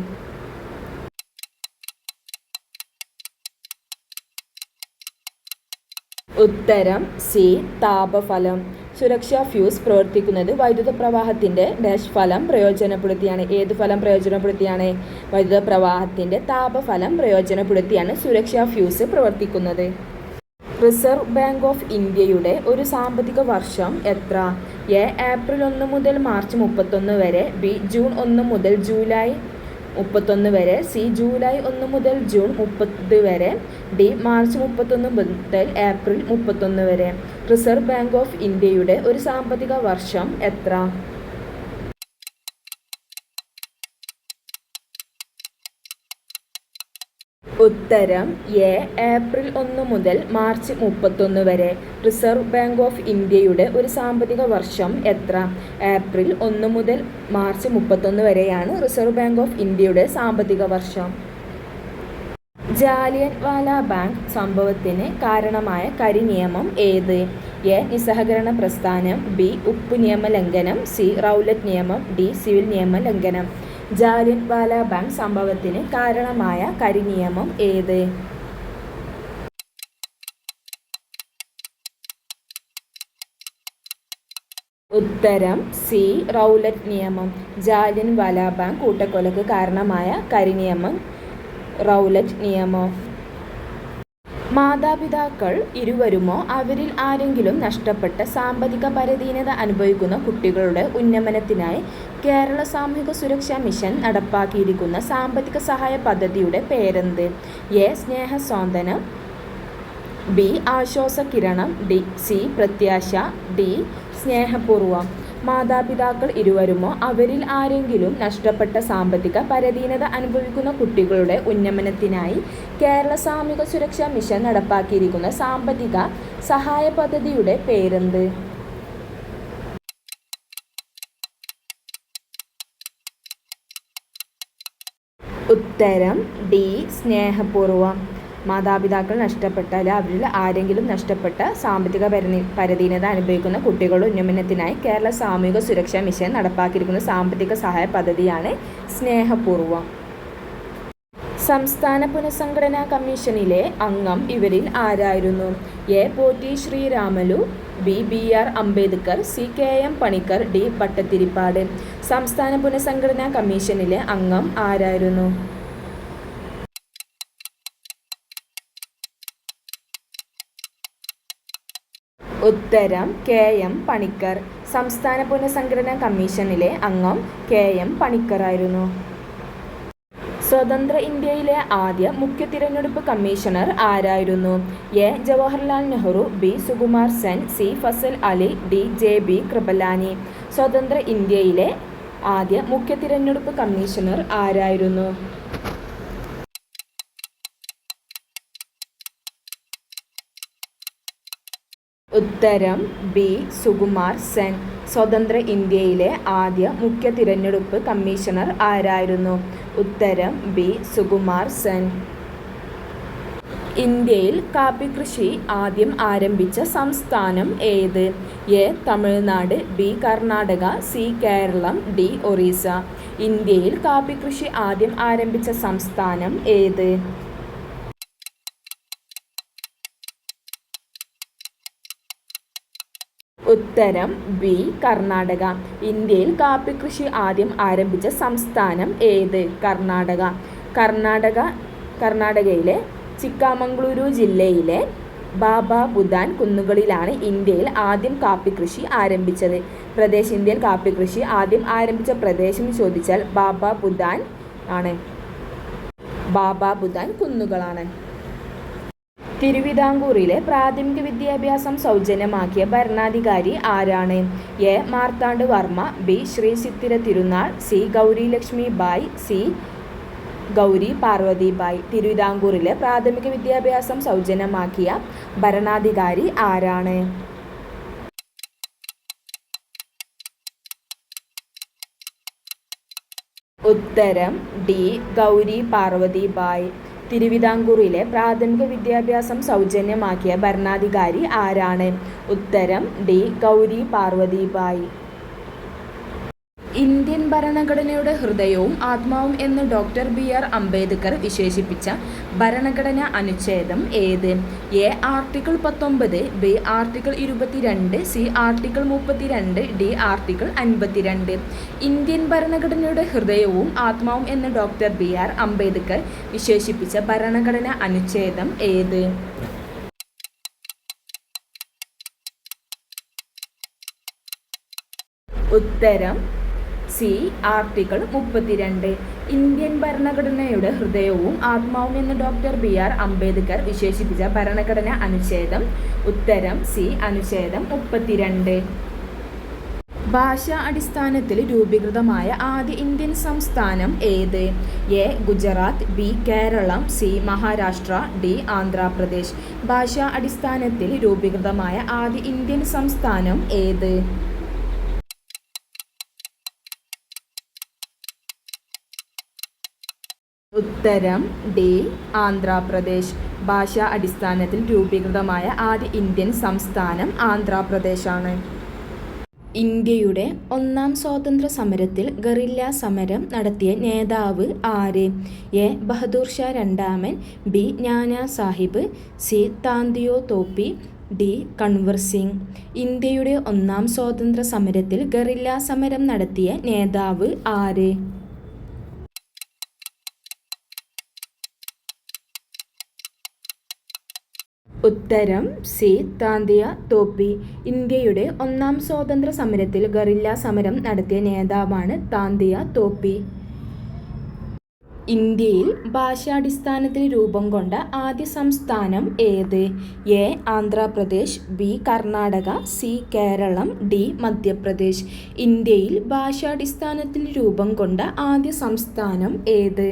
ഉത്തരം സി. താപഫലം. സുരക്ഷാ ഫ്യൂസ് പ്രവർത്തിക്കുന്നത് വൈദ്യുത പ്രവാഹത്തിൻ്റെ ഡാഷ് ഫലം പ്രയോജനപ്പെടുത്തിയാണ്. ഏത് ഫലം പ്രയോജനപ്പെടുത്തിയാണ്? വൈദ്യുത പ്രവാഹത്തിൻ്റെ താപഫലം പ്രയോജനപ്പെടുത്തിയാണ് സുരക്ഷാ ഫ്യൂസ് പ്രവർത്തിക്കുന്നത്. റിസർവ് ബാങ്ക് ഓഫ് ഇന്ത്യയുടെ ഒരു സാമ്പത്തിക വർഷം എത്ര? എ. ഏപ്രിൽ 1 മുതൽ മാർച്ച് 31 വരെ. ബി. ജൂൺ 1 മുതൽ ജൂലൈ 31 വരെ. സി. ജൂലൈ 1 മുതൽ ജൂൺ 30 വരെ. ഡി. മാർച്ച് 31 മുതൽ ഏപ്രിൽ 31 വരെ. റിസർവ് ബാങ്ക് ഓഫ് ഇന്ത്യയുടെ ഒരു സാമ്പത്തിക വർഷം എത്ര? ഉത്തരം എ. ഏപ്രിൽ 1 മുതൽ മാർച്ച് 31 വരെ. റിസർവ് ബാങ്ക് ഓഫ് ഇന്ത്യയുടെ ഒരു സാമ്പത്തിക വർഷം എത്ര? ഏപ്രിൽ 1 മുതൽ മാർച്ച് 31 വരെയാണ് റിസർവ് ബാങ്ക് ഓഫ് ഇന്ത്യയുടെ സാമ്പത്തിക വർഷം. ജാലിയൻവാല ബാഗ് സംഭവത്തിന് കാരണമായ കരിനിയമം ഏത്? എ. നിസ്സഹകരണ പ്രസ്ഥാനം. ബി. ഉപ്പ് നിയമ ലംഘനം. സി. റൗലറ്റ് നിയമം. ഡി. സിവിൽ നിയമ ലംഘനം. ജാലിയൻവാല ബാഗ് സംഭവത്തിന് കാരണമായ കരിനിയമം ഏത്? ഉത്തരം സി. റൗലറ്റ് നിയമം. ജാലിയൻവാല ബാഗ് കൂട്ടക്കൊലക്ക് കാരണമായ കരിനിയമം റൗലറ്റ് നിയമം. മാതാപിതാക്കൾ ഇരുവരുമോ അവരിൽ ആരെങ്കിലും നഷ്ടപ്പെട്ട സാമ്പത്തിക പരാധീനത അനുഭവിക്കുന്ന കുട്ടികളുടെ ഉന്നമനത്തിനായി കേരള സാമൂഹിക സുരക്ഷാ മിഷൻ നടപ്പാക്കിയിരിക്കുന്ന സാമ്പത്തിക സഹായ പദ്ധതിയുടെ പേരെന്ത്? എ. സ്നേഹസ്വാന്തനം. ബി. ആശ്വാസകിരണം. സി. പ്രത്യാശ. ഡി. സ്നേഹപൂർവം. മാതാപിതാക്കൾ ഇരുവരുമോ അവരിൽ ആരെങ്കിലും നഷ്ടപ്പെട്ട സാമ്പത്തിക പരാധീനത അനുഭവിക്കുന്ന കുട്ടികളുടെ ഉന്നമനത്തിനായി കേരള സാമൂഹിക സുരക്ഷാ മിഷൻ നടപ്പാക്കിയിരിക്കുന്ന സാമ്പത്തിക സഹായ പദ്ധതിയുടെ പേരെന്ത്? ഉത്തരം ഡി. സ്നേഹപൂർവം. മാതാപിതാക്കൾ നഷ്ടപ്പെട്ടാൽ അവരിൽ ആരെങ്കിലും നഷ്ടപ്പെട്ട സാമ്പത്തിക പരാധീനത അനുഭവിക്കുന്ന കുട്ടികളുടെ ഉന്നമനത്തിനായി കേരള സാമൂഹിക സുരക്ഷാ മിഷൻ നടപ്പാക്കിയിരിക്കുന്ന സാമ്പത്തിക സഹായ പദ്ധതിയാണ് സ്നേഹപൂർവം. സംസ്ഥാന പുനഃസംഘടനാ കമ്മീഷനിലെ അംഗം ഇവരിൽ ആരായിരുന്നു? A. Potti Sriramulu. B. B. R. Ambedkar. C. K. M. Panikkar. D. Bhattathiripad. സംസ്ഥാന പുനഃസംഘടനാ കമ്മീഷനിലെ അംഗം ആരായിരുന്നു? ഉത്തരം കെ. എം. പണിക്കർ. സംസ്ഥാന പുനഃസംഘടനാ കമ്മീഷനിലെ അംഗം കെ. എം. പണിക്കറായിരുന്നു. സ്വതന്ത്ര ഇന്ത്യയിലെ ആദ്യ മുഖ്യ തിരഞ്ഞെടുപ്പ് കമ്മീഷണർ ആരായിരുന്നു? A. Jawaharlal Nehru. B. Sukumar Sen. C. Fazal Ali. D. J. B. Kripalani. സ്വതന്ത്ര ഇന്ത്യയിലെ ആദ്യ മുഖ്യ തിരഞ്ഞെടുപ്പ് കമ്മീഷണർ ആരായിരുന്നു? ഉത്തരം ബി. സുകുമാർ സെൻ. സ്വതന്ത്ര ഇന്ത്യയിലെ ആദ്യ മുഖ്യ തിരഞ്ഞെടുപ്പ് കമ്മീഷണർ ആരായിരുന്നു? ഉത്തരം ബി. സുകുമാർ സെൻ. ഇന്ത്യയിൽ കാപ്പി കൃഷി ആദ്യം ആരംഭിച്ച സംസ്ഥാനം ഏത്? A. Tamil Nadu. B. Karnataka. C. Keralam. D. Orissa. ഇന്ത്യയിൽ കാപ്പി കൃഷി ആദ്യം ആരംഭിച്ച സംസ്ഥാനം ഏത്? ഉത്തരം ബി. കർണാടക. ഇന്ത്യയിൽ കാപ്പി കൃഷി ആദ്യം ആരംഭിച്ച സംസ്ഥാനം ഏത്? കർണാടക. കർണാടകയിലെ ചിക്കമംഗളൂരു ജില്ലയിലെ ബാബാ ബുദാൻ കുന്നുകളിലാണ് ഇന്ത്യയിൽ ആദ്യം കാപ്പി കൃഷി ആരംഭിച്ചത്. ഇന്ത്യയിൽ കാപ്പി കൃഷി ആദ്യം ആരംഭിച്ച പ്രദേശം ചോദിച്ചാൽ ബാബാ ബുദാൻ ആണ്. ബാബാ ബുദാൻ കുന്നുകളാണ്. തിരുവിതാംകൂറിലെ പ്രാഥമിക വിദ്യാഭ്യാസം സൗജന്യമാക്കിയ ഭരണാധികാരി ആരാണ്? A. Marthanda Varma. B. Sree Chithira Thirunal. C. Gowri Lakshmi Bai. C. Gowri Parvathi Bai. തിരുവിതാംകൂറിലെ പ്രാഥമിക വിദ്യാഭ്യാസം സൗജന്യമാക്കിയ ഭരണാധികാരി ആരാണ്? ഉത്തരം ഡി. ഗൗരി പാർവതി ബായ്. തിരുവിതാംകൂറിലെ പ്രാഥമിക വിദ്യാഭ്യാസം സൗജന്യമാക്കിയ ഭരണാധികാരി ആരാണ്? ഉത്തരം ഡി. ഗൗരി പാർവതി ബായ്. ഇന്ത്യൻ ഭരണഘടനയുടെ ഹൃദയവും ആത്മാവും എന്ന് ഡോക്ടർ ബി.ആർ. അംബേദ്കർ വിശേഷിപ്പിച്ച ഭരണഘടനാ അനുച്ഛേദം ഏത്? A. Article 19, B. Article 22, C. Article 32, D. Article 52. Indian ഭരണഘടനയുടെ ഹൃദയവും ആത്മാവും എന്ന് ഡോക്ടർ ബി.ആർ. അംബേദ്കർ വിശേഷിപ്പിച്ച ഭരണഘടനാ അനുച്ഛേദം ഏത്? ഉത്തരം സി. ആർട്ടിക്കിൾ 32. ഇന്ത്യൻ ഭരണഘടനയുടെ ഹൃദയവും ആത്മാവും എന്ന് ഡോക്ടർ ബി.ആർ. അംബേദ്കർ വിശേഷിപ്പിച്ച ഭരണഘടനാ അനുച്ഛേദം ഉത്തരം സി. അനുച്ഛേദം 32. ഭാഷാ അടിസ്ഥാനത്തിൽ രൂപീകൃതമായ ആദ്യ ഇന്ത്യൻ സംസ്ഥാനം ഏത്? A. Gujarat, B. Keralam, C. Maharashtra, D. Andhra Pradesh. ഭാഷാ അടിസ്ഥാനത്തിൽ രൂപീകൃതമായ ആദ്യ ഇന്ത്യൻ സംസ്ഥാനം ഏത്? ഉത്തരം ഡി. ആന്ധ്രാപ്രദേശ്. ഭാഷാ അടിസ്ഥാനത്തിൽ രൂപീകൃതമായ ആദ്യ ഇന്ത്യൻ സംസ്ഥാനം ആന്ധ്രാപ്രദേശാണ്. ഇന്ത്യയുടെ ഒന്നാം സ്വാതന്ത്ര്യ സമരത്തിൽ ഗറില്ല സമരം നടത്തിയ നേതാവ് ആര്? എ. ബഹദൂർ ഷാ രണ്ടാമൻ, B. Nana Sahib, C. Tantia Tope, D. Kunwar Singh. ഇന്ത്യയുടെ ഒന്നാം സ്വാതന്ത്ര്യ സമരത്തിൽ ഗറില്ല സമരം നടത്തിയ നേതാവ് ആര്? ഉത്തരം സി. താന്തിയ തോപ്പി. ഇന്ത്യയുടെ ഒന്നാം സ്വാതന്ത്ര്യ സമരത്തിൽ ഗറില്ല സമരം നടത്തിയ നേതാവാണ് താന്തിയ തോപ്പി. ഇന്ത്യയിൽ ഭാഷാടിസ്ഥാനത്തിൽ രൂപം കൊണ്ട ആദ്യ സംസ്ഥാനം ഏത്? A. Andhra Pradesh, B. Karnataka, C. Keralam, D. Madhya Pradesh. ഇന്ത്യയിൽ ഭാഷാടിസ്ഥാനത്തിൽ രൂപം കൊണ്ട ആദ്യ സംസ്ഥാനം ഏത്?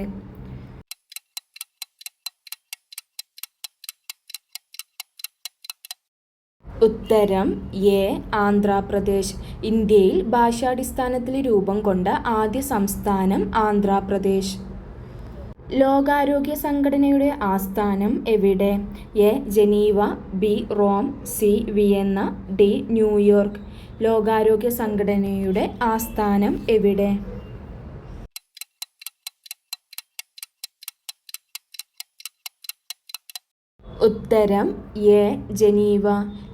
ഉത്തരം എ. ആന്ധ്രാപ്രദേശ്. ഇന്ത്യയിൽ ഭാഷാടിസ്ഥാനത്തിൽ രൂപം കൊണ്ട ആദ്യ സംസ്ഥാനം ആന്ധ്രാപ്രദേശ്. ലോകാരോഗ്യ സംഘടനയുടെ ആസ്ഥാനം എവിടെ? A. Geneva, B. Rome, C. Vienna, D. New York. ലോകാരോഗ്യ സംഘടനയുടെ ആസ്ഥാനം എവിടെ? ഉത്തരം എ. ജനീവ.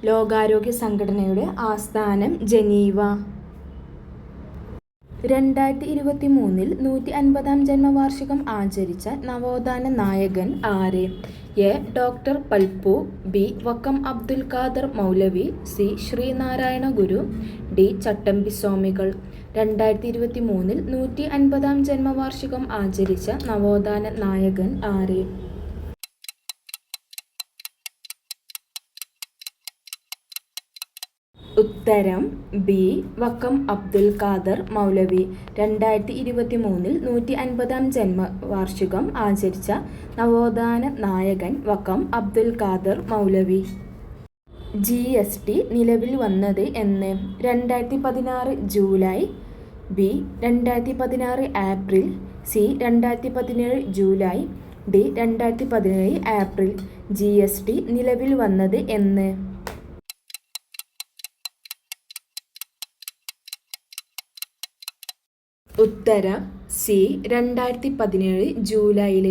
ലോകാരോഗ്യ സംഘടനയുടെ ആസ്ഥാനം ജനീവ. 2023 150-ാം ജന്മവാർഷികം ആചരിച്ച നവോത്ഥാന നായകൻ ആര്? A. Doctor Palpu, B. Vakkom Abdul Khader Maulavi, C. Sreenarayana Guru, D. Chattampi Swamikal. 2023 150-ാം ജന്മവാർഷികം ആചരിച്ച നവോത്ഥാന നായകൻ ആര്? ഉത്തരം ബി. വക്കം അബ്ദുൽ ഖാദർ മൗലവി. 2023 150-ാം ജന്മവാർഷികം ആചരിച്ച നവോത്ഥാന നായകൻ വക്കം അബ്ദുൽ ഖാദർ മൗലവി. GST നിലവിൽ വന്നത് എന്ന്? 2016 July, B. 2016 April, C. 2017 July, D. 2017 April. GST നിലവിൽ വന്നത് എന്ന്? ഉത്തരം സി. 2017 ജൂലൈയിൽ.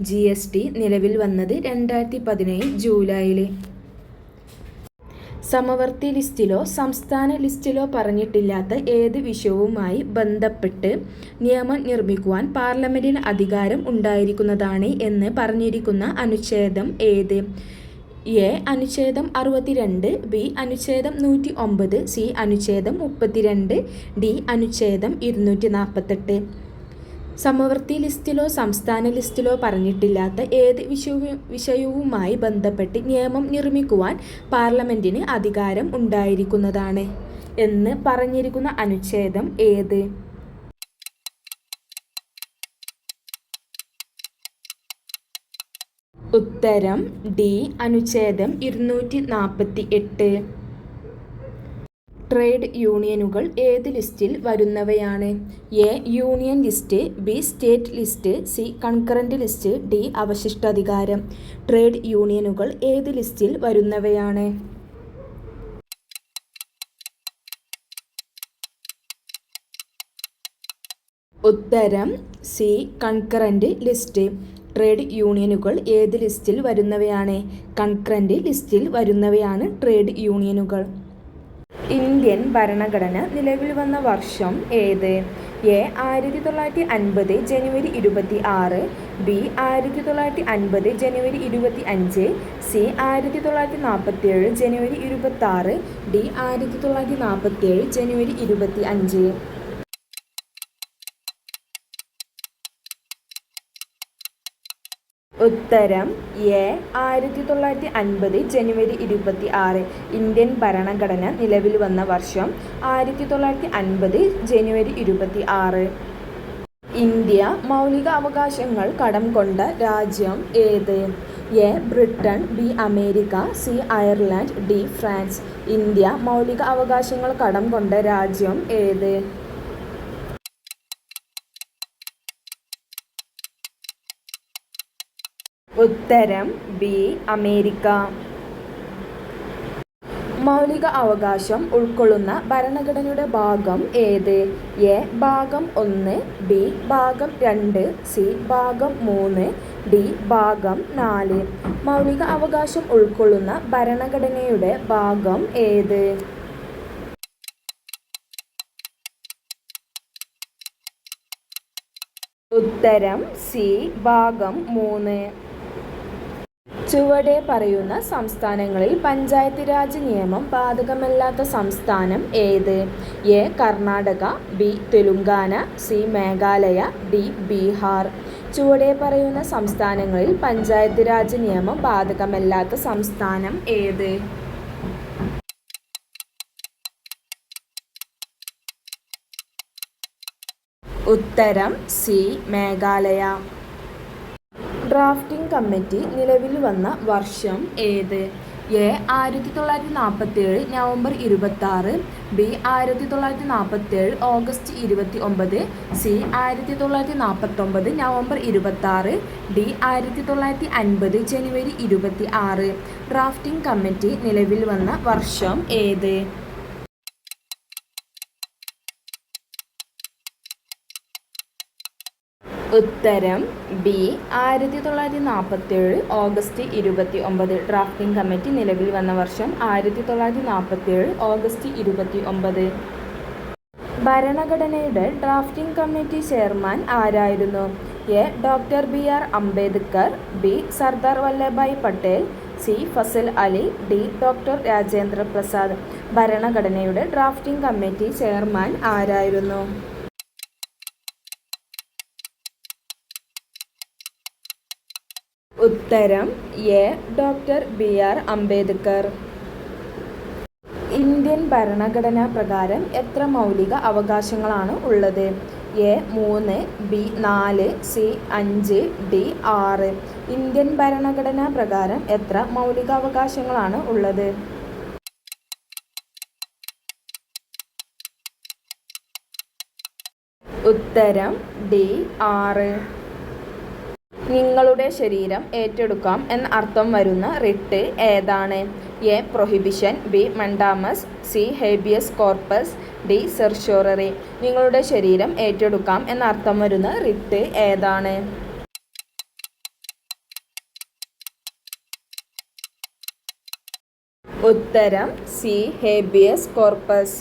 GST നിലവിൽ വന്നത് 2017 ജൂലൈയിൽ. സമവർത്തി ലിസ്റ്റിലോ സംസ്ഥാന ലിസ്റ്റിലോ പറഞ്ഞിട്ടില്ലാത്ത ഏത് വിഷയവുമായി ബന്ധപ്പെട്ട് നിയമം നിർമ്മിക്കുവാൻ പാർലമെന്റിന് അധികാരം ഉണ്ടായിരിക്കുന്നതാണ് എന്ന് പറഞ്ഞിരിക്കുന്ന അനുച്ഛേദം ഏത്? എ. അനുച്ഛേദം 62, ബി. അനുച്ഛേദം 109, സി. അനുച്ഛേദം 32, ഡി. അനുച്ഛേദം 248. സമവർത്തി ലിസ്റ്റിലോ സംസ്ഥാന ലിസ്റ്റിലോ പറഞ്ഞിട്ടില്ലാത്ത ഏത് വിഷയവുമായി ബന്ധപ്പെട്ട് നിയമം നിർമ്മിക്കുവാൻ പാർലമെന്റിന് അധികാരം ഉണ്ടായിരിക്കുന്നതാണ് എന്ന് പറഞ്ഞിരിക്കുന്ന അനുച്ഛേദം ഏത്? ഉത്തരം ഡി. അനുച്ഛേദം 248. ട്രേഡ് യൂണിയനുകൾ ഏത് ലിസ്റ്റിൽ വരുന്നവയാണ്? A. Union list, B. State list, C. Concurrent list, D. അവശിഷ്ടാധികാരം. ട്രേഡ് യൂണിയനുകൾ ഏത് ലിസ്റ്റിൽ വരുന്നവയാണ്? ഉത്തരം സി. Concurrent list. ട്രേഡ് യൂണിയനുകൾ ഏത് ലിസ്റ്റിൽ വരുന്നവയാണ്? കൺകറന്റ് ലിസ്റ്റിൽ വരുന്നവയാണ് ട്രേഡ് യൂണിയനുകൾ. ഇന്ത്യൻ ഭരണഘടന നിലവിൽ വന്ന വർഷം ഏത്? A. 1950 January 26, B. 1950 January 25, C. 1947 January 26, D. 1947 ജനുവരി 25. ഉത്തരം എ. 1950 ജനുവരി 26. ഇന്ത്യൻ ഭരണഘടന നിലവിൽ വന്ന വർഷം 1950 ജനുവരി 26. ഇന്ത്യ മൗലിക അവകാശങ്ങൾ കടം കൊണ്ട രാജ്യം ഏത്? A. Britain, B. America, C. Ireland, D. France. India മൗലിക അവകാശങ്ങൾ കടം കൊണ്ട രാജ്യം ഏത്? ഉത്തരം ബി. അമേരിക്ക. മൗലിക അവകാശം ഉൾക്കൊള്ളുന്ന ഭരണഘടനയുടെ ഭാഗം ഏത്? എ. ഭാഗം 1, ബി. ഭാഗം 2, സി. ഭാഗം 3, ഡി. ഭാഗം 4. മൗലിക അവകാശം ഉൾക്കൊള്ളുന്ന ഭരണഘടനയുടെ ഭാഗം ഏത്? ഉത്തരം സി. ഭാഗം 3. ചുവടെ പറയുന്ന സംസ്ഥാനങ്ങളിൽ പഞ്ചായത്ത് രാജ് നിയമം ബാധകമല്ലാത്ത സംസ്ഥാനം ഏത്? A. Karnataka, B. Telangana, C. Meghalaya, D. Bihar. ചുവടെ പറയുന്ന സംസ്ഥാനങ്ങളിൽ പഞ്ചായത്ത് രാജ് നിയമം ബാധകമല്ലാത്ത സംസ്ഥാനം ഏത്? ഉത്തരം സി. മേഘാലയ. ഡ്രാഫ്റ്റിംഗ് കമ്മിറ്റി നിലവിൽ വന്ന വർഷം ഏത്? A. 1947 November 26, B. 1947 August 29, C. 1949 November 26, D. 1950 January 26. Drafting committee നിലവിൽ വന്ന വർഷം ഏത്? ഉത്തരം ബി. 1947 ഓഗസ്റ്റ് 29. ഡ്രാഫ്റ്റിംഗ് കമ്മിറ്റി നിലവിൽ വന്ന വർഷം 1947 ഓഗസ്റ്റ് 29. ഭരണഘടനയുടെ ഡ്രാഫ്റ്റിംഗ് കമ്മിറ്റി ചെയർമാൻ ആരായിരുന്നു? A. Doctor B R. Ambedkar, B. Sardar Vallabhbhai Patel, C. Fazal Ali, D. Doctor Rajendra Prasad. ഭരണഘടനയുടെ ഡ്രാഫ്റ്റിംഗ് കമ്മിറ്റി ചെയർമാൻ ആരായിരുന്നു? ഉത്തരം A. Doctor B R. Ambedkar. Indian ഭരണഘടനാ പ്രകാരം എത്ര മൗലിക അവകാശങ്ങളാണ് ഉള്ളത്? A. 3, B. 4, C. 5, D. 6. Indian ഭരണഘടനാ പ്രകാരം എത്ര മൗലികാവകാശങ്ങളാണ് ഉള്ളത്? ഉത്തരം ഡി. 6. നിങ്ങളുടെ ശരീരം ഏറ്റെടുക്കാം എന്ന അർത്ഥം വരുന്ന റിട്ട് ഏതാണ്? A. Prohibition, B. Mandamus, C. Habeas corpus, D. Certiorari. നിങ്ങളുടെ ശരീരം ഏറ്റെടുക്കാം എന്ന അർത്ഥം വരുന്ന റിട്ട് ഏതാണ്? ഉത്തരം സി. Habeas corpus.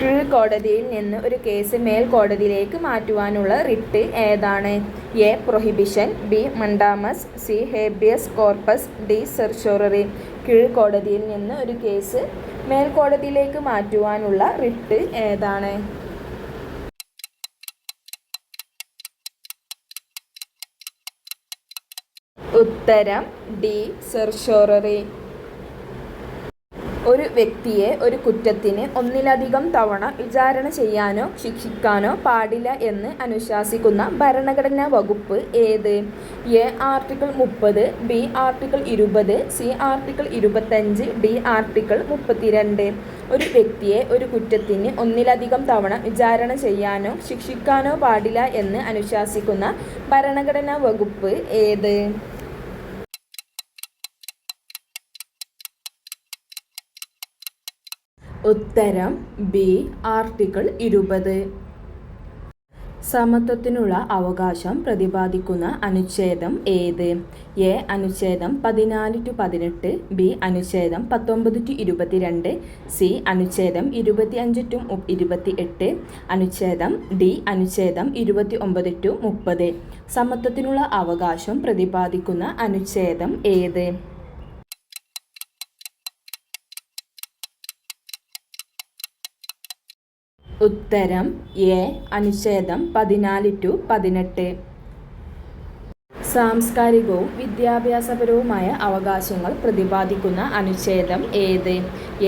കീഴ്ക്കോടതിയിൽ നിന്ന് ഒരു കേസ് മേൽക്കോടതിയിലേക്ക് മാറ്റുവാനുള്ള റിട്ട് ഏതാണ്? A. Prohibition, B. Mandamus, C. Habeas corpus, D. Certiorari. കീഴ്ക്കോടതിയിൽ നിന്ന് ഒരു കേസ് മേൽക്കോടതിയിലേക്ക് മാറ്റുവാനുള്ള റിട്ട് ഏതാണ്? ഉത്തരം ഡി. സെർഷ്യോററി. ഒരു വ്യക്തിയെ ഒരു കുറ്റത്തിന് ഒന്നിലധികം തവണ വിചാരണ ചെയ്യാനോ ശിക്ഷിക്കാനോ പാടില്ല എന്ന് അനുശാസിക്കുന്ന ഭരണഘടനാ വകുപ്പ് ഏത്? A. Article 30, B. Article 20, C. Article 25, D. Article 32. ഒരു വ്യക്തിയെ ഒരു കുറ്റത്തിന് ഒന്നിലധികം തവണ വിചാരണ ചെയ്യാനോ ശിക്ഷിക്കാനോ പാടില്ല എന്ന് അനുശാസിക്കുന്ന ഭരണഘടനാ വകുപ്പ് ഏത്? ഉത്തരം ബി. ആർട്ടിക്കിൾ 20. സമത്വത്തിനുള്ള അവകാശം പ്രതിപാദിക്കുന്ന അനുച്ഛേദം ഏത്? എ. അനുച്ഛേദം 14-18, ബി. അനുച്ഛേദം 19-22, സി. അനുച്ഛേദം 25-28, അനുച്ഛേദം ഡി. അനുച്ഛേദം 29-30. സമത്വത്തിനുള്ള അവകാശം പ്രതിപാദിക്കുന്ന അനുച്ഛേദം ഏത്? ഉത്തരം എ. അനുച്ഛേദം 14-18. സാംസ്കാരികവും വിദ്യാഭ്യാസപരവുമായ അവകാശങ്ങൾ പ്രതിപാദിക്കുന്ന അനുച്ഛേദം ഏത്?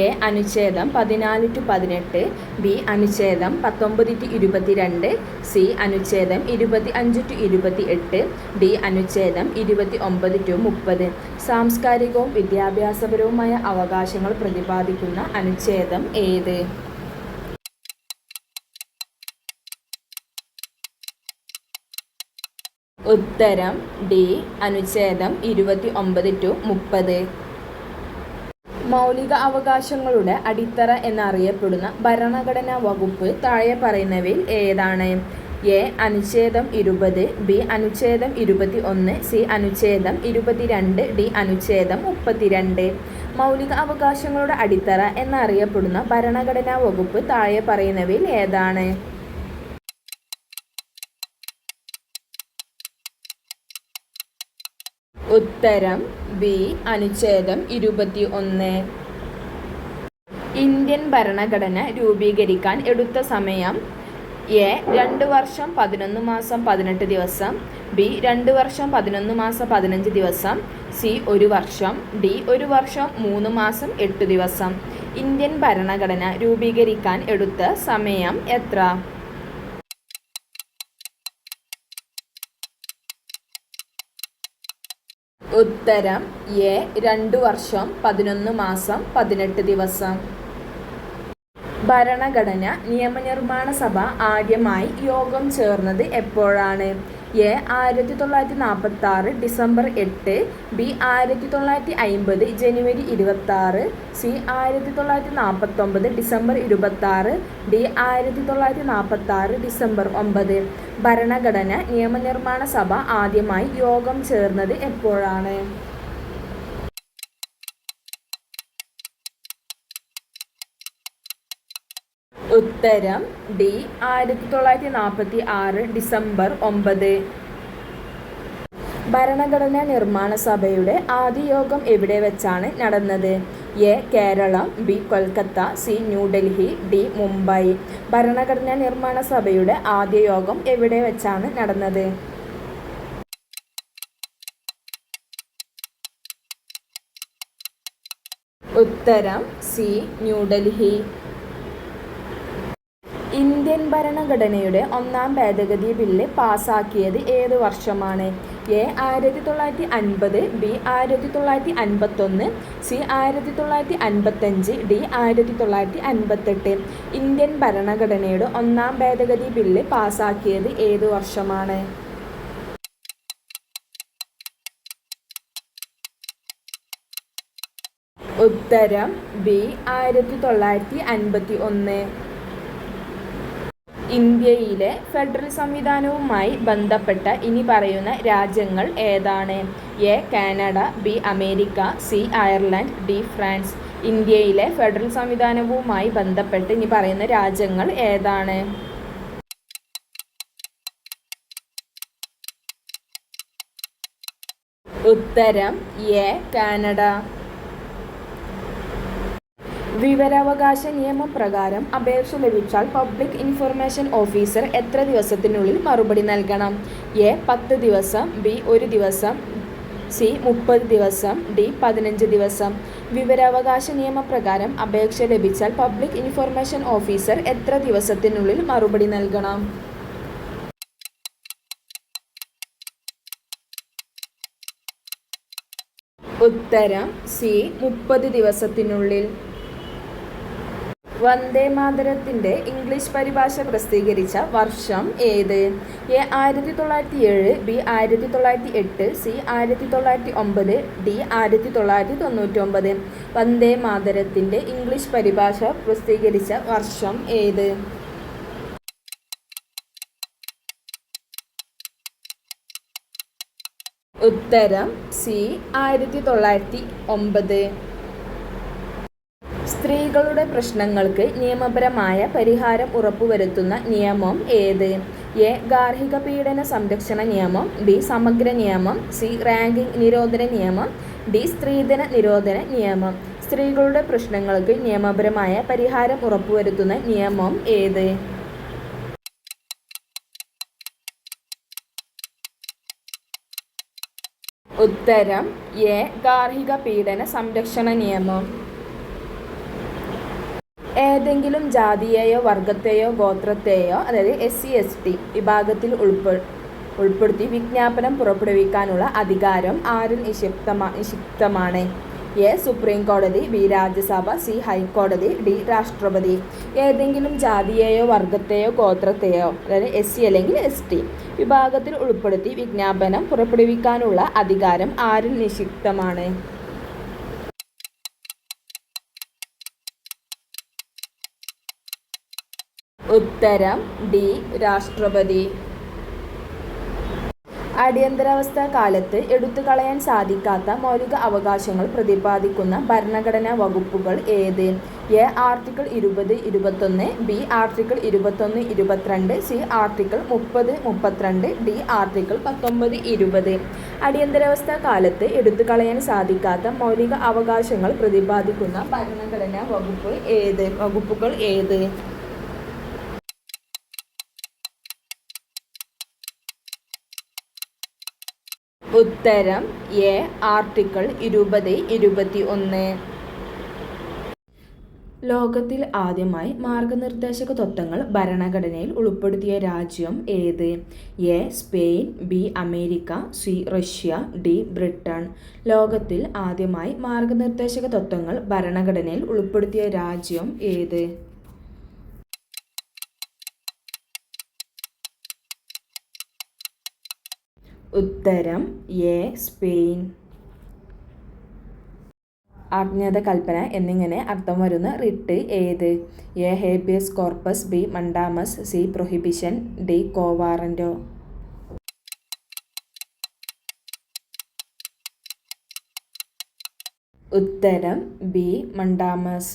എ. അനുച്ഛേദം 14-18, ബി. അനുച്ഛേദം 19-22, സി. അനുച്ഛേദം 25-28, ഡി. അനുച്ഛേദം 29-30. സാംസ്കാരികവും വിദ്യാഭ്യാസപരവുമായ അവകാശങ്ങൾ പ്രതിപാദിക്കുന്ന അനുച്ഛേദം ഏത്? ഉത്തരം ഡി. അനുച്ഛേദം 29-30. മൗലിക അവകാശങ്ങളുടെ അടിത്തറ എന്നറിയപ്പെടുന്ന ഭരണഘടനാ വകുപ്പ് താഴെ പറയുന്നവയിൽ ഏതാണ്? എ. അനുച്ഛേദം 20, ബി. അനുച്ഛേദം 21, സി. അനുച്ഛേദം 22, ഡി. അനുച്ഛേദം 32. മൗലിക അവകാശങ്ങളുടെ അടിത്തറ എന്നറിയപ്പെടുന്ന ഭരണഘടനാ വകുപ്പ് താഴെ പറയുന്നവയിൽ ഏതാണ്? ഉത്തരം ബി. അനുച്ഛേദം 21. ഇന്ത്യൻ ഭരണഘടന രൂപീകരിക്കാൻ എടുത്ത സമയം എ. 2 വർഷം 11 മാസം 18 ദിവസം, ബി. 2 വർഷം 11 മാസം 15 ദിവസം, സി. 1 വർഷം, ഡി. 1 വർഷം 3 മാസം 8 ദിവസം. ഇന്ത്യൻ ഭരണഘടന രൂപീകരിക്കാൻ എടുത്ത സമയം എത്ര? ഉത്തരം എ. 2 വർഷം 11 മാസം 18 ദിവസം. ഭരണഘടന നിയമനിർമ്മാണ സഭ ആദ്യമായി യോഗം ചേർന്നത് എപ്പോഴാണ്? A. 1946 December 8, B. 1950 January 26, C. 1949 December 26, D. 1946 December 9. ഭരണഘടന നിയമനിർമ്മാണ സഭ ആദ്യമായി യോഗം ചേർന്നത് എപ്പോഴാണ്? ഉത്തരം ഡി. 1946 ഡിസംബർ 9. ഭരണഘടനാ നിർമ്മാണ സഭയുടെ ആദ്യ യോഗം എവിടെ വെച്ചാണ് നടന്നത്? A. Keralam, B. Kolkata, C. New Delhi, D. Mumbai. ഭരണഘടനാ നിർമ്മാണ സഭയുടെ ആദ്യ യോഗം എവിടെ വെച്ചാണ് നടന്നത്? ഉത്തരം സി. ന്യൂഡൽഹി. ഇന്ത്യൻ ഭരണഘടനയുടെ 1-ാം ഭേദഗതി ബില്ല് പാസാക്കിയത് ഏത് വർഷമാണ്? A. 1950, B. 1951, C. 1955, D. 1958. Indian ഭരണഘടനയുടെ 1-ാം ഭേദഗതി ബില്ല് പാസാക്കിയത് ഏത് വർഷമാണ്? ഉത്തരം ബി. 1951. ഇന്ത്യയിലെ ഫെഡറൽ സംവിധാനവുമായി ബന്ധപ്പെട്ട ഇനി പറയുന്ന രാജ്യങ്ങൾ ഏതാണ്? A. Canada, B. America, C. Ireland, D. France. ഇന്ത്യയിലെ ഫെഡറൽ സംവിധാനവുമായി ബന്ധപ്പെട്ട് ഇനി പറയുന്ന രാജ്യങ്ങൾ ഏതാണ്? ഉത്തരം എ. കാനഡ. വിവരാവകാശ നിയമപ്രകാരം അപേക്ഷ ലഭിച്ചാൽ പബ്ലിക് ഇൻഫർമേഷൻ ഓഫീസർ എത്ര ദിവസത്തിനുള്ളിൽ മറുപടി നൽകണം? എ. 10 ദിവസം, ബി. 1 ദിവസം, സി. 30 ദിവസം, ഡി. 15 ദിവസം. വിവരാവകാശ നിയമപ്രകാരം അപേക്ഷ ലഭിച്ചാൽ പബ്ലിക് ഇൻഫർമേഷൻ ഓഫീസർ എത്ര ദിവസത്തിനുള്ളിൽ മറുപടി നൽകണം? ഉത്തരം സി. 30 ദിവസത്തിനുള്ളിൽ. വന്ദേമാതരത്തിൻ്റെ ഇംഗ്ലീഷ് പരിഭാഷ പ്രസിദ്ധീകരിച്ച വർഷം ഏത്? എ. 1907, ബി. 1908, സി. 1909, ഡി. 1999. വന്ദേമാതരത്തിൻ്റെ ഇംഗ്ലീഷ് പരിഭാഷ പ്രസിദ്ധീകരിച്ച വർഷം ഏത്? ഉത്തരം സി 1909. സ്ത്രീകളുടെ പ്രശ്നങ്ങൾക്ക് നിയമപരമായ പരിഹാരം ഉറപ്പുവരുത്തുന്ന നിയമം ഏത്? എ. ഗാർഹിക പീഡന സംരക്ഷണ നിയമം, ബി. സമഗ്ര നിയമം, സി. റാങ്കിംഗ് നിരോധന നിയമം, ഡി. സ്ത്രീധന നിരോധന നിയമം. സ്ത്രീകളുടെ പ്രശ്നങ്ങൾക്ക് നിയമപരമായ പരിഹാരം ഉറപ്പുവരുത്തുന്ന നിയമം ഏത്? ഉത്തരം എ. ഗാർഹിക പീഡന സംരക്ഷണ നിയമം. ഏതെങ്കിലും ജാതിയെയോ വർഗത്തെയോ ഗോത്രത്തെയോ അതായത് SC/ST വിഭാഗത്തിൽ ഉൾപ്പെടുത്തി വിജ്ഞാപനം പുറപ്പെടുവിക്കാനുള്ള അധികാരം ആരിൽ നിക്ഷിപ്തമാണ്? എ. സുപ്രീം കോടതി, ബി. രാജ്യസഭ, സി. ഹൈക്കോടതി, ഡി. രാഷ്ട്രപതി. ഏതെങ്കിലും ജാതിയെയോ വർഗത്തെയോ ഗോത്രത്തെയോ അതായത് SC അല്ലെങ്കിൽ ST വിഭാഗത്തിൽ ഉൾപ്പെടുത്തി വിജ്ഞാപനം പുറപ്പെടുവിക്കാനുള്ള അധികാരം ആരിൽ നിക്ഷിപ്തമാണ്? ഉത്തരം ഡി. രാഷ്ട്രപതി. അടിയന്തരാവസ്ഥ കാലത്ത് എടുത്തുകളയാൻ സാധിക്കാത്ത മൗലിക അവകാശങ്ങൾ പ്രതിപാദിക്കുന്ന ഭരണഘടനാ വകുപ്പുകൾ ഏത്? A. Article 20-21, B. Article 21-22, C. Article 30-32, D. Article 19-20. അടിയന്തരാവസ്ഥ കാലത്ത് എടുത്തുകളയാൻ സാധിക്കാത്ത മൗലിക അവകാശങ്ങൾ പ്രതിപാദിക്കുന്ന ഭരണഘടനാ വകുപ്പുകൾ ഏത്? ഉത്തരം എ. ആർട്ടിക്കിൾ 20-21. ലോകത്തിൽ ആദ്യമായി മാർഗനിർദ്ദേശക തത്വങ്ങൾ ഭരണഘടനയിൽ ഉൾപ്പെടുത്തിയ രാജ്യം ഏത്? A. Spain, B. America, C. Russia, D. Britain. ലോകത്തിൽ ആദ്യമായി മാർഗനിർദ്ദേശക തത്വങ്ങൾ ഭരണഘടനയിൽ ഉൾപ്പെടുത്തിയ രാജ്യം ഏത്? ഉത്തരം എ. സ്പെയിൻ. അജ്ഞാത കൽപ്പന എന്നിങ്ങനെ അർത്ഥം വരുന്ന റിട്ട് ഏത്? A. Habeas corpus, B. Mandamus, C. Prohibition, D. Quo warranto. ഉത്തരം ബി. മണ്ടാമസ്.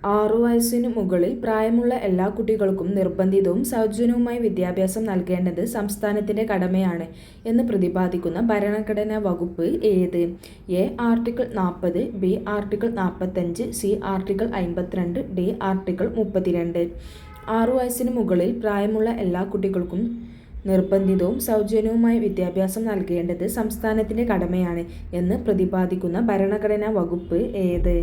6 വയസ്സിനു മുകളിൽ പ്രായമുള്ള എല്ലാ കുട്ടികൾക്കും നിർബന്ധിതവും സൗജന്യവുമായി വിദ്യാഭ്യാസം നൽകേണ്ടത് സംസ്ഥാനത്തിൻ്റെ കടമയാണ് എന്ന് പ്രതിപാദിക്കുന്ന ഭരണഘടനാ വകുപ്പ് ഏത്? A. Article 40, B. Article 45, C. Article 52, D. Article 32. 6 വയസ്സിനു മുകളിൽ പ്രായമുള്ള എല്ലാ കുട്ടികൾക്കും നിർബന്ധിതവും സൗജന്യവുമായി വിദ്യാഭ്യാസം നൽകേണ്ടത് സംസ്ഥാനത്തിൻ്റെ കടമയാണ് എന്ന് പ്രതിപാദിക്കുന്ന ഭരണഘടനാ വകുപ്പ് ഏത്?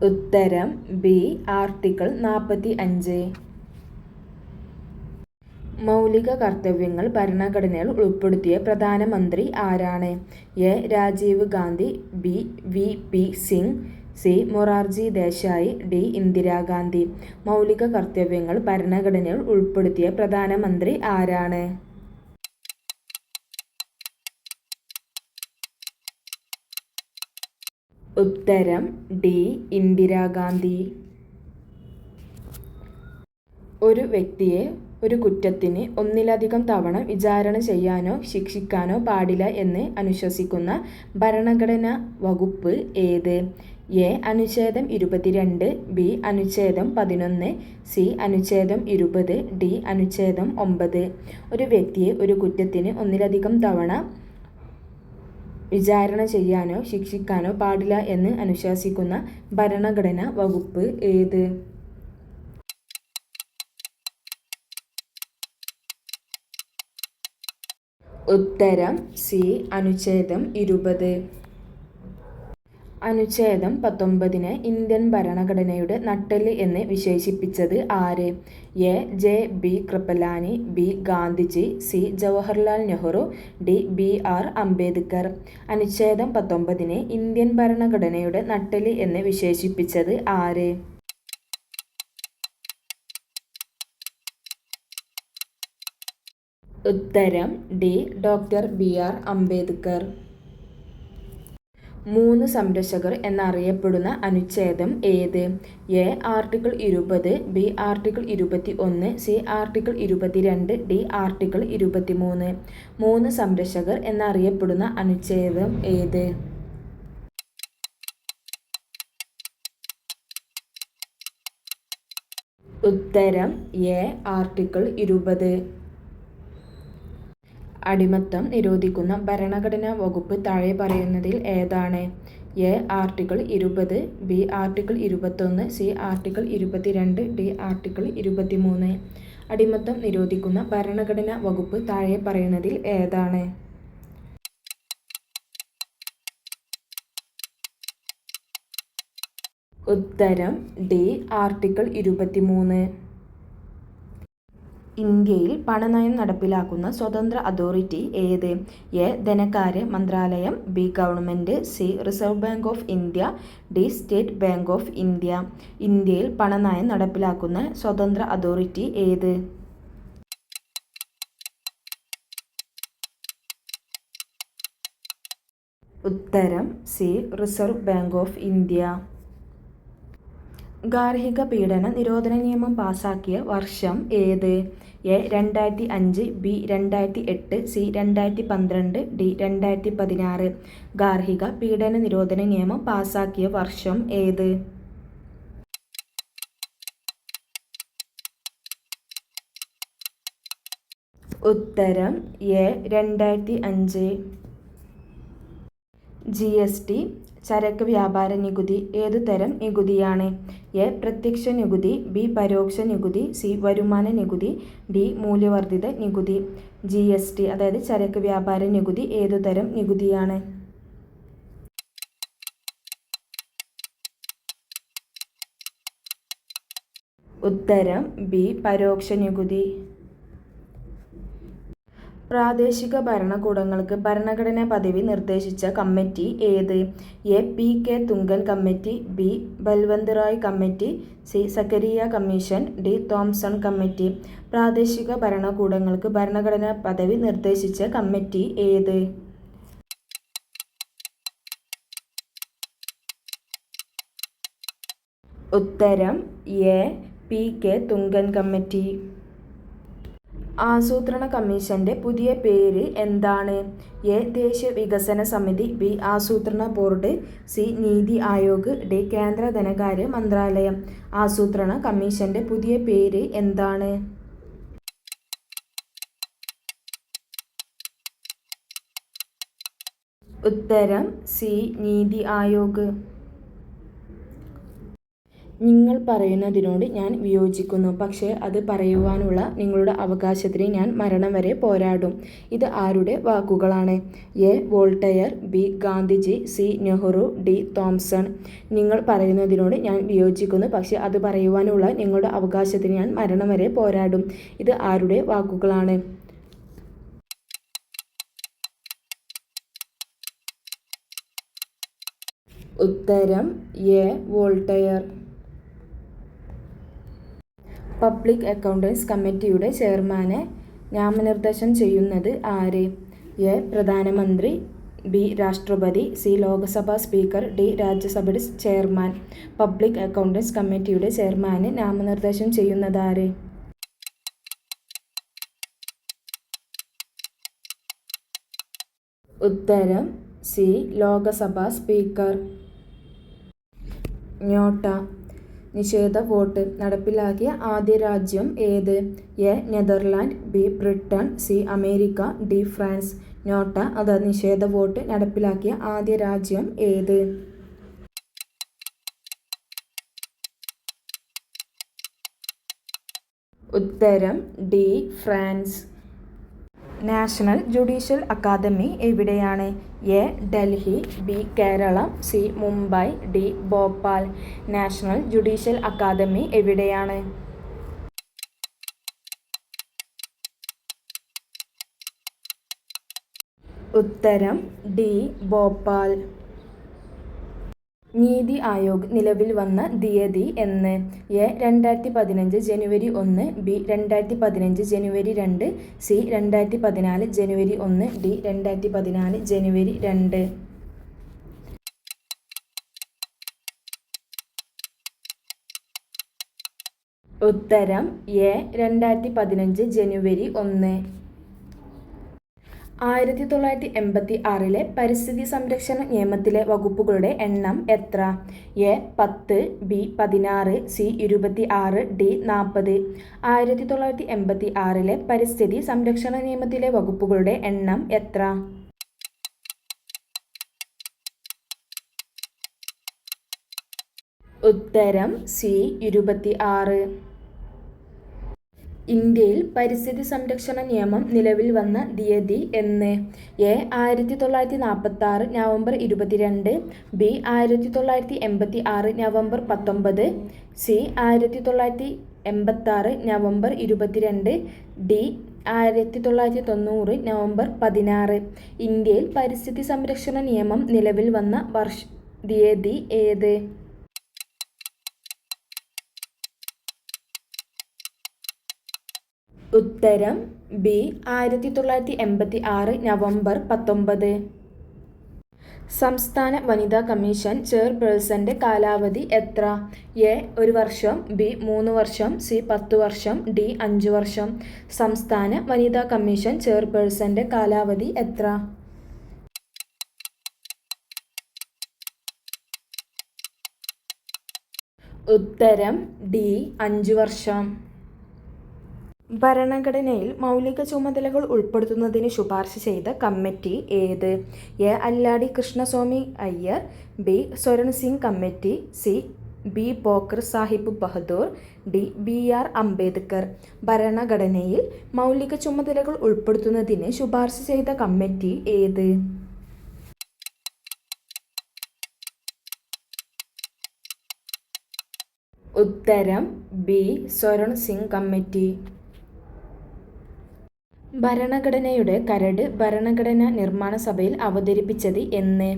ഉത്തരം ബി. ആർട്ടിക്കിൾ 45. മൗലിക കർത്തവ്യങ്ങൾ ഭരണഘടനയിൽ ഉൾപ്പെടുത്തിയ പ്രധാനമന്ത്രി ആരാണ്? A. Rajiv Gandhi, B. VP Singh, C. Morarji Desai, D. Indira Gandhi. മൗലിക കർത്തവ്യങ്ങൾ ഭരണഘടനയിൽ ഉൾപ്പെടുത്തിയ പ്രധാനമന്ത്രി ആരാണ്? ഉത്തരം ഡി. ഇന്ദിരാഗാന്ധി. ഒരു വ്യക്തിയെ ഒരു കുറ്റത്തിന് ഒന്നിലധികം തവണ വിചാരണ ചെയ്യാനോ ശിക്ഷിക്കാനോ പാടില്ല എന്ന് അനുശാസിക്കുന്ന ഭരണഘടനാ വകുപ്പ് ഏത്? എ. അനുച്ഛേദം 22, ബി. അനുച്ഛേദം 11, സി. അനുച്ഛേദം 20, ഡി. അനുച്ഛേദം 9. ഒരു വ്യക്തിയെ ഒരു കുറ്റത്തിന് ഒന്നിലധികം തവണ വിചാരണ ചെയ്യാനോ ശിക്ഷിക്കാനോ പാടില്ല എന്ന് അനുശാസിക്കുന്ന ഭരണഘടനാ വകുപ്പ് ഏത്? ഉത്തരം സി. അനുച്ഛേദം 20. അനുച്ഛേദം 19 ഇന്ത്യൻ ഭരണഘടനയുടെ നട്ടെല്ല് എന്ന് വിശേഷിപ്പിച്ചത് ആര്? A. JB Kripalani, B. Gandhiji, C. Jawaharlal Nehru, D. BR Ambedkar. അനുച്ഛേദം 19 ഇന്ത്യൻ ഭരണഘടനയുടെ നട്ടെല്ല് എന്ന് വിശേഷിപ്പിച്ചത് ആര്? ഉത്തരം ഡി. Doctor BR Ambedkar. മൂന്ന് സംരക്ഷകർ എന്നറിയപ്പെടുന്ന അനുച്ഛേദം ഏത്? A. Article 20, B. Article 21, C. Article 22, D. Article 23. മൂന്ന് സംരക്ഷകർ എന്നറിയപ്പെടുന്ന അനുച്ഛേദം ഏത്? ഉത്തരം എ. ആർട്ടിക്കിൾ 20. അടിമത്തം നിരോധിക്കുന്ന ഭരണഘടനാ വകുപ്പ് താഴെ പറയുന്നതിൽ ഏതാണ്? A. Article 20, B. Article 21, C. Article 22, D. Article 23. അടിമത്തം നിരോധിക്കുന്ന ഭരണഘടനാ വകുപ്പ് താഴെ പറയുന്നതിൽ ഏതാണ്? ഉത്തരം ഡി. ആർട്ടിക്കിൾ 23. ഇന്ത്യയിൽ പണനയം നടപ്പിലാക്കുന്ന സ്വതന്ത്ര അതോറിറ്റി ഏത്? എ. ധനകാര്യ മന്ത്രാലയം, B. Government, C. Reserve bank of India, D. State bank of India. ഇന്ത്യയിൽ പണനയം നടപ്പിലാക്കുന്ന സ്വതന്ത്ര അതോറിറ്റി ഏത്? ഉത്തരം C. Reserve bank of India. ഗാർഹിക പീഡന നിരോധന നിയമം പാസാക്കിയ വർഷം ഏത്? എ. 2005, ബി. 2008, സി. 2012, ഡി. 2016. ഗാർഹിക പീഡന നിരോധന നിയമം പാസാക്കിയ വർഷം ഏത്? ഉത്തരം എ. 2005. GST ചരക്ക് വ്യാപാര നികുതി ഏതുതരം നികുതിയാണ്? എ. പ്രത്യക്ഷ നികുതി, ബി. പരോക്ഷ നികുതി, സി. വരുമാന നികുതി, ഡി. മൂല്യവർദ്ധിത നികുതി. GST അതായത് ചരക്ക് വ്യാപാര നികുതി ഏതുതരം നികുതിയാണ്? ഉത്തരം ബി. പരോക്ഷ നികുതി. പ്രാദേശിക ഭരണകൂടങ്ങൾക്ക് ഭരണഘടനാ പദവി നിർദ്ദേശിച്ച കമ്മിറ്റി ഏത്? A. P. Thungon committee, B. Balwant Rai committee, C. Sakkariya commission, D. Thomson committee. പ്രാദേശിക ഭരണകൂടങ്ങൾക്ക് ഭരണഘടനാ പദവി നിർദ്ദേശിച്ച കമ്മിറ്റി ഏത്? ഉത്തരം എ. പി. തുംഗൻ കമ്മിറ്റി. ആസൂത്രണ കമ്മീഷന്റെ പുതിയ പേര് എന്താണ്? എ. ദേശീയ വികസന സമിതി, ബി. ആസൂത്രണ board, C. NITI Aayog, D. കേന്ദ്ര ധനകാര്യ മന്ത്രാലയം. ആസൂത്രണ കമ്മീഷന്റെ പുതിയ പേര് എന്താണ്? ഉത്തരം സി. നീതി ആയോഗ്. നിങ്ങൾ പറയുന്നതിനോട് ഞാൻ വിയോജിക്കുന്നു, പക്ഷേ അത് പറയുവാനുള്ള നിങ്ങളുടെ അവകാശത്തിന് ഞാൻ മരണം വരെ പോരാടും. ഇത് ആരുടെ വാക്കുകളാണ്? A. Voltaire, B. Gandhiji, C. Nehru, D. Thomson. നിങ്ങൾ പറയുന്നതിനോട് ഞാൻ വിയോജിക്കുന്നു, പക്ഷേ അത് പറയുവാനുള്ള നിങ്ങളുടെ അവകാശത്തിന് ഞാൻ മരണം വരെ പോരാടും. ഇത് ആരുടെ വാക്കുകളാണ്? ഉത്തരം എ. വോൾട്ടയർ. പബ്ലിക് അക്കൗണ്ടൻസ് കമ്മിറ്റിയുടെ ചെയർമാനെ നാമനിർദ്ദേശം ചെയ്യുന്നത് ആര്? എ. പ്രധാനമന്ത്രി, ബി. രാഷ്ട്രപതി, സി. Lok Sabha speaker, D. രാജ്യസഭയുടെ ചെയർമാൻ. പബ്ലിക് അക്കൗണ്ടൻസ് കമ്മിറ്റിയുടെ ചെയർമാനെ നാമനിർദ്ദേശം ചെയ്യുന്നതാര്? ഉത്തരം സി. ലോക്സഭാ സ്പീക്കർ. നോട്ട നിഷേധ വോട്ട് നടപ്പിലാക്കിയ ആദ്യ രാജ്യം ഏത്? A. Netherland, B. Britain, C. America, D. France. NOTA അതായത് നിഷേധ വോട്ട് നടപ്പിലാക്കിയ ആദ്യ രാജ്യം ഏത്? ഉത്തരം D. France. National judicial academy എവിടെയാണ്? A. Delhi, B. Keralam, C. Mumbai, D. Bhopal. National judicial academy എവിടെയാണ്? ഉത്തരം ഡി. ഭോപ്പാൽ. നീതി ആയോഗ് നിലവിൽ വന്ന തീയതി എന്ന്? A. 2015 January 1, B. 2015 January 2, C. 2014 January 1, D. 2014 ജനുവരി 2. ഉത്തരം എ 2015 ജനുവരി 1. 1986 പരിസ്ഥിതി സംരക്ഷണ നിയമത്തിലെ വകുപ്പുകളുടെ എണ്ണം എത്ര? A 10, B 16, C 26, D 40. 1986 പരിസ്ഥിതി സംരക്ഷണ നിയമത്തിലെ വകുപ്പുകളുടെ എണ്ണം എത്ര? ഉത്തരം സി 26. ഇന്ത്യയിൽ പരിസ്ഥിതി സംരക്ഷണ നിയമം നിലവിൽ വന്ന തീയതി എന്ന്? A 1946 November 22, B 1986 November 19, C 1986 November 22, D 1990 November 16. ഇന്ത്യയിൽ പരിസ്ഥിതി സംരക്ഷണ നിയമം നിലവിൽ വന്ന തീയതി ഏത്? ഉത്തരം ബി 1986 നവംബർ 19. സംസ്ഥാന വനിതാ കമ്മീഷൻ ചെയർപേഴ്സന്റെ കാലാവധി എത്ര? എ 1 വർഷം, ബി 3 വർഷം, സി 10 വർഷം, ഡി 5 വർഷം. സംസ്ഥാന വനിതാ കമ്മീഷൻ ചെയർപേഴ്സന്റെ കാലാവധി എത്ര? ഉത്തരം ഡി 5 വർഷം. ഭരണഘടനയിൽ മൗലിക ചുമതലകൾ ഉൾപ്പെടുത്തുന്നതിന് ശുപാർശ ചെയ്ത കമ്മിറ്റി ഏത്? A Alladi Krishnaswami Ayyar, B Swaran Singh committee, C B Pocker Sahib Bahadur, D B R Ambedkar. ഭരണഘടനയിൽ മൗലിക ചുമതലകൾ ഉൾപ്പെടുത്തുന്നതിന് ശുപാർശ ചെയ്ത കമ്മിറ്റി ഏത്? ഉത്തരം ബി സ്വരൺ സിംഗ് കമ്മിറ്റി. ഭരണഘടനയുടെ കരട് ഭരണഘടനാ നിർമ്മാണ സഭയിൽ അവതരിപ്പിച്ചത് എന്ന്?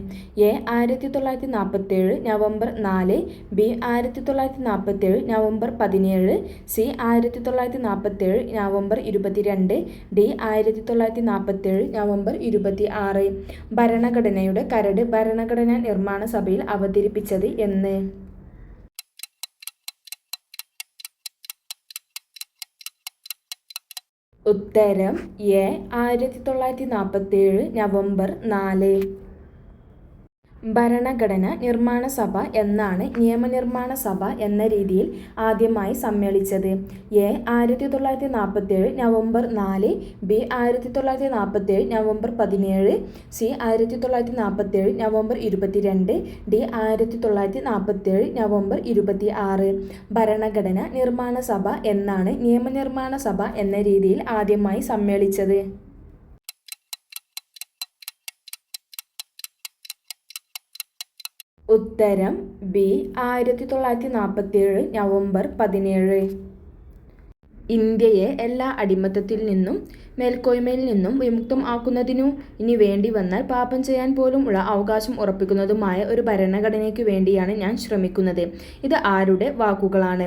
A 1947 November 4, B 1947 November 17, C 1947 November 22, D 1947 November 26. ഭരണഘടനയുടെ കരട് ഭരണഘടനാ നിർമ്മാണ സഭയിൽ അവതരിപ്പിച്ചത് എന്ന്? ഉത്തരം എ 1947 നവംബർ 4. ഭരണഘടന നിർമ്മാണ സഭ എന്നാണ് നിയമനിർമ്മാണ സഭ എന്ന രീതിയിൽ ആദ്യമായി സമ്മേളിച്ചത്? A 1947 November 4, B 1947 November 17, C 1947 November 22, D 1947 November 26. ഭരണഘടന നിർമ്മാണ സഭ എന്നാണ് നിയമനിർമ്മാണ സഭ എന്ന രീതിയിൽ ആദ്യമായി സമ്മേളിച്ചത്? ഉത്തരം ബി 1947 നവംബർ 17. ഇന്ത്യയെ എല്ലാ അടിമത്തത്തിൽ നിന്നും മേൽക്കോയ്മയിൽ നിന്നും വിമുക്തം ആക്കുന്നതിനു ഇനി വേണ്ടി വന്നാൽ പാപം ചെയ്യാൻ പോലും ഉള്ള അവകാശം ഉറപ്പിക്കുന്നതുമായ ഒരു ഭരണഘടനയ്ക്കു വേണ്ടിയാണ് ഞാൻ ശ്രമിക്കുന്നത്. ഇത് ആരുടെ വാക്കുകളാണ്?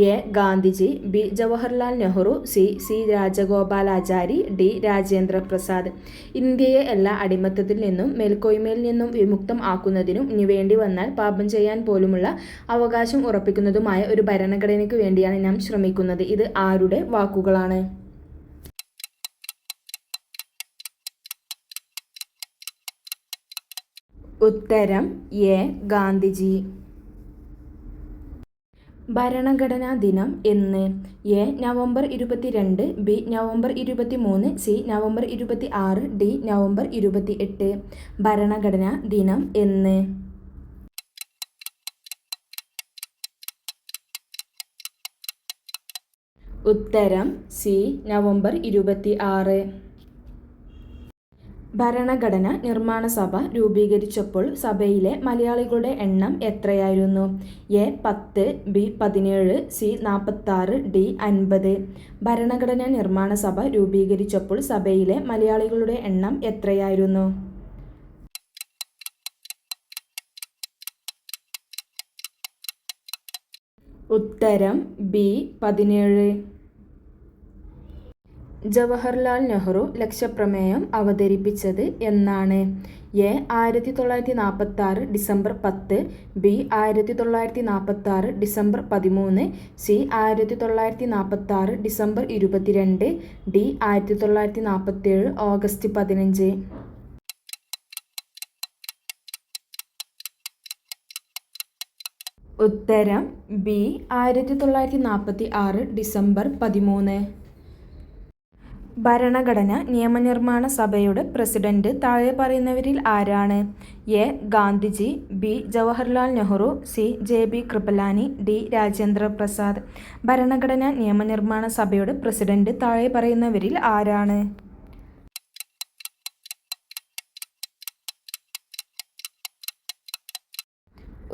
A Gandhiji, B Jawaharlal Nehru, C C Rajagopalachari, D Rajendra Prasad. ഇന്ത്യയെ എല്ലാ അടിമത്തത്തിൽ നിന്നും മേൽക്കോയ്മയിൽ നിന്നും വിമുക്തം ആക്കുന്നതിനും ഇനി വേണ്ടി വന്നാൽ പാപം ചെയ്യാൻ പോലുമുള്ള അവകാശം ഉറപ്പിക്കുന്നതുമായ ഒരു ഭരണഘടനയ്ക്കു വേണ്ടിയാണ് ഞാൻ ശ്രമിക്കുന്നത്. ഇത് ആരുടെ വാക്കുകളാണ്? ഉത്തരം എ ഗാന്ധിജി. ഭരണഘടനാ ദിനം എന്ന്? A November 22, B November 23, C November 26, D November 28. ഭരണഘടനാ ദിനം എന്ന്? ഉത്തരം സി നവംബർ 26. ഭരണഘടന നിർമ്മാണ സഭ രൂപീകരിച്ചപ്പോൾ സഭയിലെ മലയാളികളുടെ എണ്ണം എത്രയായിരുന്നു? A 10, B 17, C 46, D 50. ഭരണഘടനാ നിർമ്മാണ സഭ രൂപീകരിച്ചപ്പോൾ സഭയിലെ മലയാളികളുടെ എണ്ണം എത്രയായിരുന്നു? ഉത്തരം ബി 17. ജവഹർലാൽ നെഹ്റു ലക്ഷ്യപ്രമേയം അവതരിപ്പിച്ചത് എന്നാണ്? A 1946 December 10, B 1946 December 13, C 1946 December 22, D 1947 August 15. ഉത്തരം ബി 1946 ഡിസംബർ 13. ഭരണഘടന നിയമനിർമ്മാണ സഭയുടെ പ്രസിഡന്റ് താഴെ പറയുന്നവരിൽ ആരാണ്? A Gandhiji, B Jawaharlal Nehru, C J B. Kripalani, D Rajendra Prasad. ഭരണഘടന നിയമനിർമ്മാണ സഭയുടെ പ്രസിഡന്റ് താഴെ പറയുന്നവരിൽ ആരാണ്?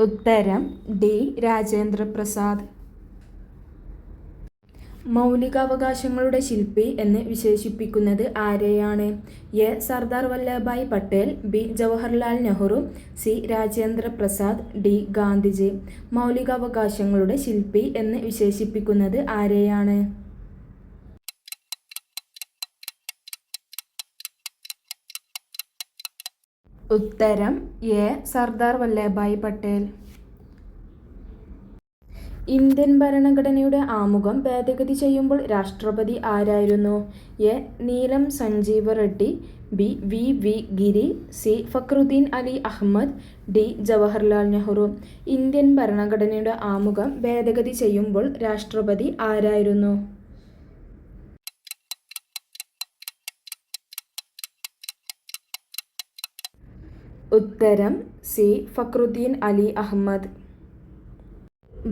ഉത്തരം ഡി രാജേന്ദ്ര പ്രസാദ്. മൗലികാവകാശങ്ങളുടെ ശില്പി എന്ന് വിശേഷിപ്പിക്കുന്നത് ആരെയാണ്? A Sardar Vallabhbhai Patel, B Jawaharlal Nehru, C Rajendra Prasad, D Gandhiji. മൗലികാവകാശങ്ങളുടെ ശില്പി എന്ന് വിശേഷിപ്പിക്കുന്നത് ആരെയാണ്? ഉത്തരം എ സർദാർ വല്ലഭായ് പട്ടേൽ. ഇന്ത്യൻ ഭരണഘടനയുടെ ആമുഖം ഭേദഗതി ചെയ്യുമ്പോൾ രാഷ്ട്രപതി ആരായിരുന്നു? A Neelam Sanjiva Reddy, B V Giri, C Fakhruddin Ali Ahmed, D Jawaharlal Nehru. Indian ഭരണഘടനയുടെ ആമുഖം ഭേദഗതി ചെയ്യുമ്പോൾ രാഷ്ട്രപതി ആരായിരുന്നു? ഉത്തരം സി ഫക്രുദ്ദീൻ അലി അഹമ്മദ്.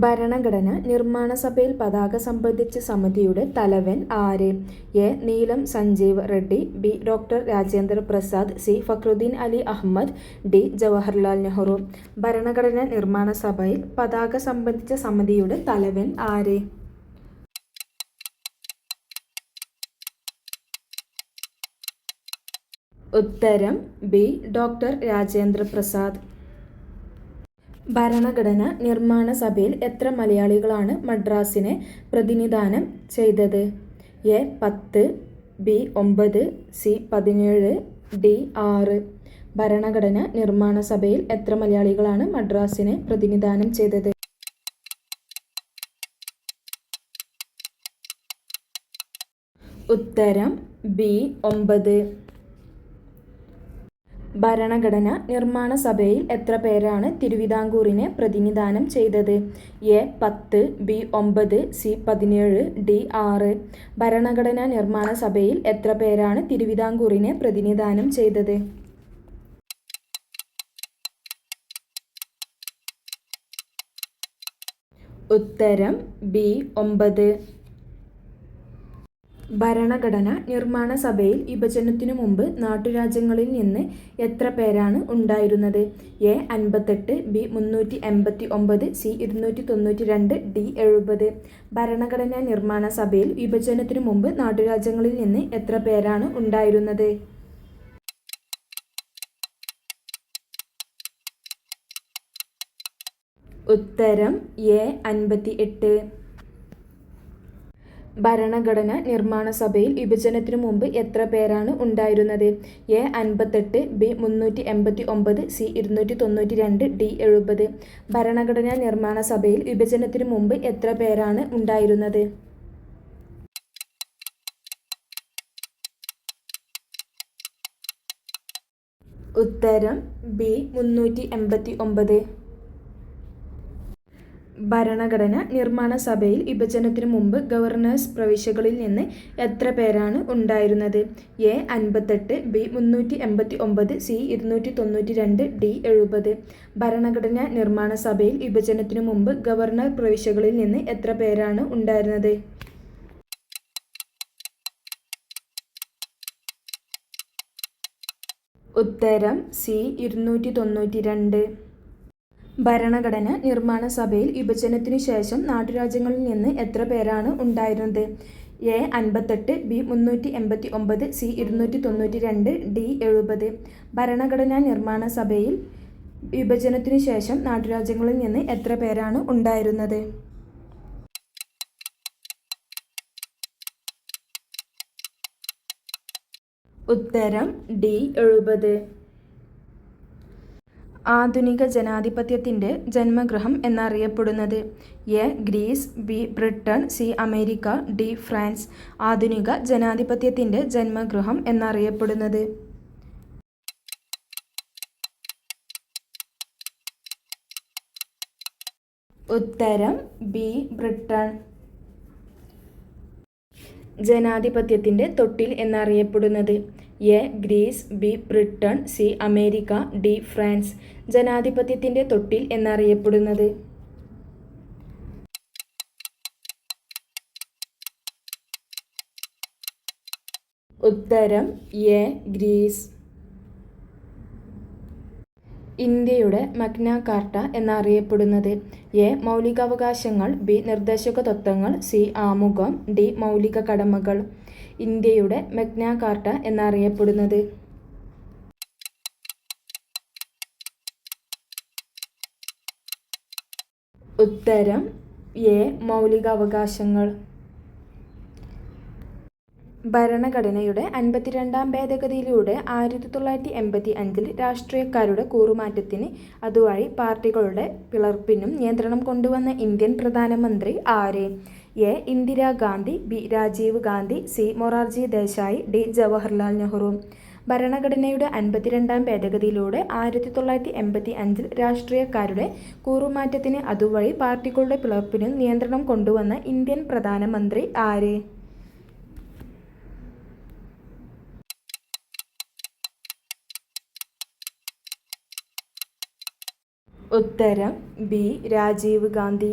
ഭരണഘടന നിർമ്മാണ സഭയിൽ പതാക സംബന്ധിച്ച സമിതിയുടെ തലവൻ ആര്? A Neelam Sanjiva Reddy, B doctor Rajendra Prasad, C Fakhruddin Ali Ahmed, D Jawaharlal Nehru. ഭരണഘടന നിർമ്മാണ സഭയിൽ പതാക സംബന്ധിച്ച സമിതിയുടെ തലവൻ ആര്? ഉത്തരം ബി ഡോക്ടർ രാജേന്ദ്ര പ്രസാദ്. ഭരണഘടന നിർമ്മാണ സഭയിൽ എത്ര മലയാളികളാണ് മദ്രാസിനെ പ്രതിനിധാനം ചെയ്തത്? A 10, B 9, C 17, D 6. ഭരണഘടന നിർമ്മാണ സഭയിൽ എത്ര മലയാളികളാണ് മദ്രാസിനെ പ്രതിനിധാനം ചെയ്തത്? ഉത്തരം ബി 9. ഭരണഘടന നിർമ്മാണ സഭയിൽ എത്ര പേരാണ് തിരുവിതാംകൂറിനെ പ്രതിനിധാനം ചെയ്തത്? A 10, B 9, C 17, D 6. ഭരണഘടനാ നിർമ്മാണ സഭയിൽ എത്ര പേരാണ് തിരുവിതാംകൂറിനെ പ്രതിനിധാനം ചെയ്തത്? ഉത്തരം ബി 9. ഭരണഘടന നിർമ്മാണ സഭയിൽ വിഭജനത്തിനു മുമ്പ് നാട്ടുരാജ്യങ്ങളിൽ നിന്ന് എത്ര പേരാണ് ഉണ്ടായിരുന്നത്? A 58, B 389, C 292, D 70. ഭരണഘടനാ നിർമ്മാണ സഭയിൽ വിഭജനത്തിനു മുമ്പ് നാട്ടുരാജ്യങ്ങളിൽ നിന്ന് എത്ര പേരാണ് ഉണ്ടായിരുന്നത്? ഉത്തരം എ 58. ഭരണഘടന നിർമ്മാണ സഭയിൽ വിഭജനത്തിനു മുമ്പ് എത്ര പേരാണ് ഉണ്ടായിരുന്നത്? A 58, B 389, C 292, D 70. ഭരണഘടനാ നിർമ്മാണ സഭയിൽ വിഭജനത്തിനു മുമ്പ് എത്ര പേരാണ് ഉണ്ടായിരുന്നത്? ഉത്തരം ബി 389. ഭരണഘടന നിർമ്മാണ സഭയിൽ വിഭജനത്തിനു മുമ്പ് ഗവർണേഴ്സ് പ്രവിശ്യകളിൽ നിന്ന് എത്ര പേരാണ് ഉണ്ടായിരുന്നത്? A 58, B 389, C 292, D 70. ഭരണഘടനാ നിർമ്മാണ സഭയിൽ വിഭജനത്തിനു മുമ്പ് ഗവർണർ പ്രവിശ്യകളിൽ നിന്ന് എത്ര പേരാണ് ഉണ്ടായിരുന്നത്? ഉത്തരം സി 292. ഭരണഘടന നിർമ്മാണ സഭയിൽ വിഭജനത്തിനു ശേഷം നാട്ടുരാജ്യങ്ങളിൽ നിന്ന് എത്ര പേരാണ് ഉണ്ടായിരുന്നത്? A 58, B 389, C 292, D 70. ഭരണഘടനാ നിർമ്മാണ സഭയിൽ വിഭജനത്തിനു ശേഷം നാട്ടുരാജ്യങ്ങളിൽ നിന്ന് എത്ര പേരാണ് ഉണ്ടായിരുന്നത്? ഉത്തരം ഡി 70. ആധുനിക ജനാധിപത്യത്തിൻ്റെ ജന്മഗൃഹം എന്നറിയപ്പെടുന്നത്? A Greece, B Britain, C America, D France. ആധുനിക ജനാധിപത്യത്തിൻ്റെ ജന്മഗൃഹം എന്നറിയപ്പെടുന്നത്? ഉത്തരം ബി ബ്രിട്ടൻ. ജനാധിപത്യത്തിൻ്റെ തൊട്ടിൽ എന്നറിയപ്പെടുന്നത്? A Greece, B Britain, C America, D France. ജനാധിപത്യത്തിൻ്റെ തൊട്ടിൽ എന്നറിയപ്പെടുന്നത്? ഉത്തരം എ ഗ്രീസ്. ഇന്ത്യയുടെ മഗ്ന കാർട്ട എന്നറിയപ്പെടുന്നത്? എ മൗലികാവകാശങ്ങൾ, ബി നിർദ്ദേശക തത്വങ്ങൾ, സി ആമുഖം, ഡി മൗലിക കടമകൾ. ഇന്ത്യയുടെ മഗ്ന കാർട്ട എന്നറിയപ്പെടുന്നത്? ഉത്തരം എ മൗലികാവകാശങ്ങൾ. ഭരണഘടനയുടെ 52-ാം ഭേദഗതിയിലൂടെ 1985 രാഷ്ട്രീയക്കാരുടെ കൂറുമാറ്റത്തിന് അതുവഴി പാർട്ടികളുടെ പിളർപ്പിനും നിയന്ത്രണം കൊണ്ടുവന്ന ഇന്ത്യൻ പ്രധാനമന്ത്രി ആര്? A Indira Gandhi, B Rajiv Gandhi, C Morarji Desai, D Jawaharlal Nehru. ഭരണഘടനയുടെ 52-ാം ഭേദഗതിയിലൂടെ 1985 രാഷ്ട്രീയക്കാരുടെ കൂറുമാറ്റത്തിന് അതുവഴി പാർട്ടികളുടെ പിളർപ്പിനും നിയന്ത്രണം കൊണ്ടുവന്ന ഇന്ത്യൻ പ്രധാനമന്ത്രി ആര്? ഉത്തരം ബി രാജീവ് ഗാന്ധി.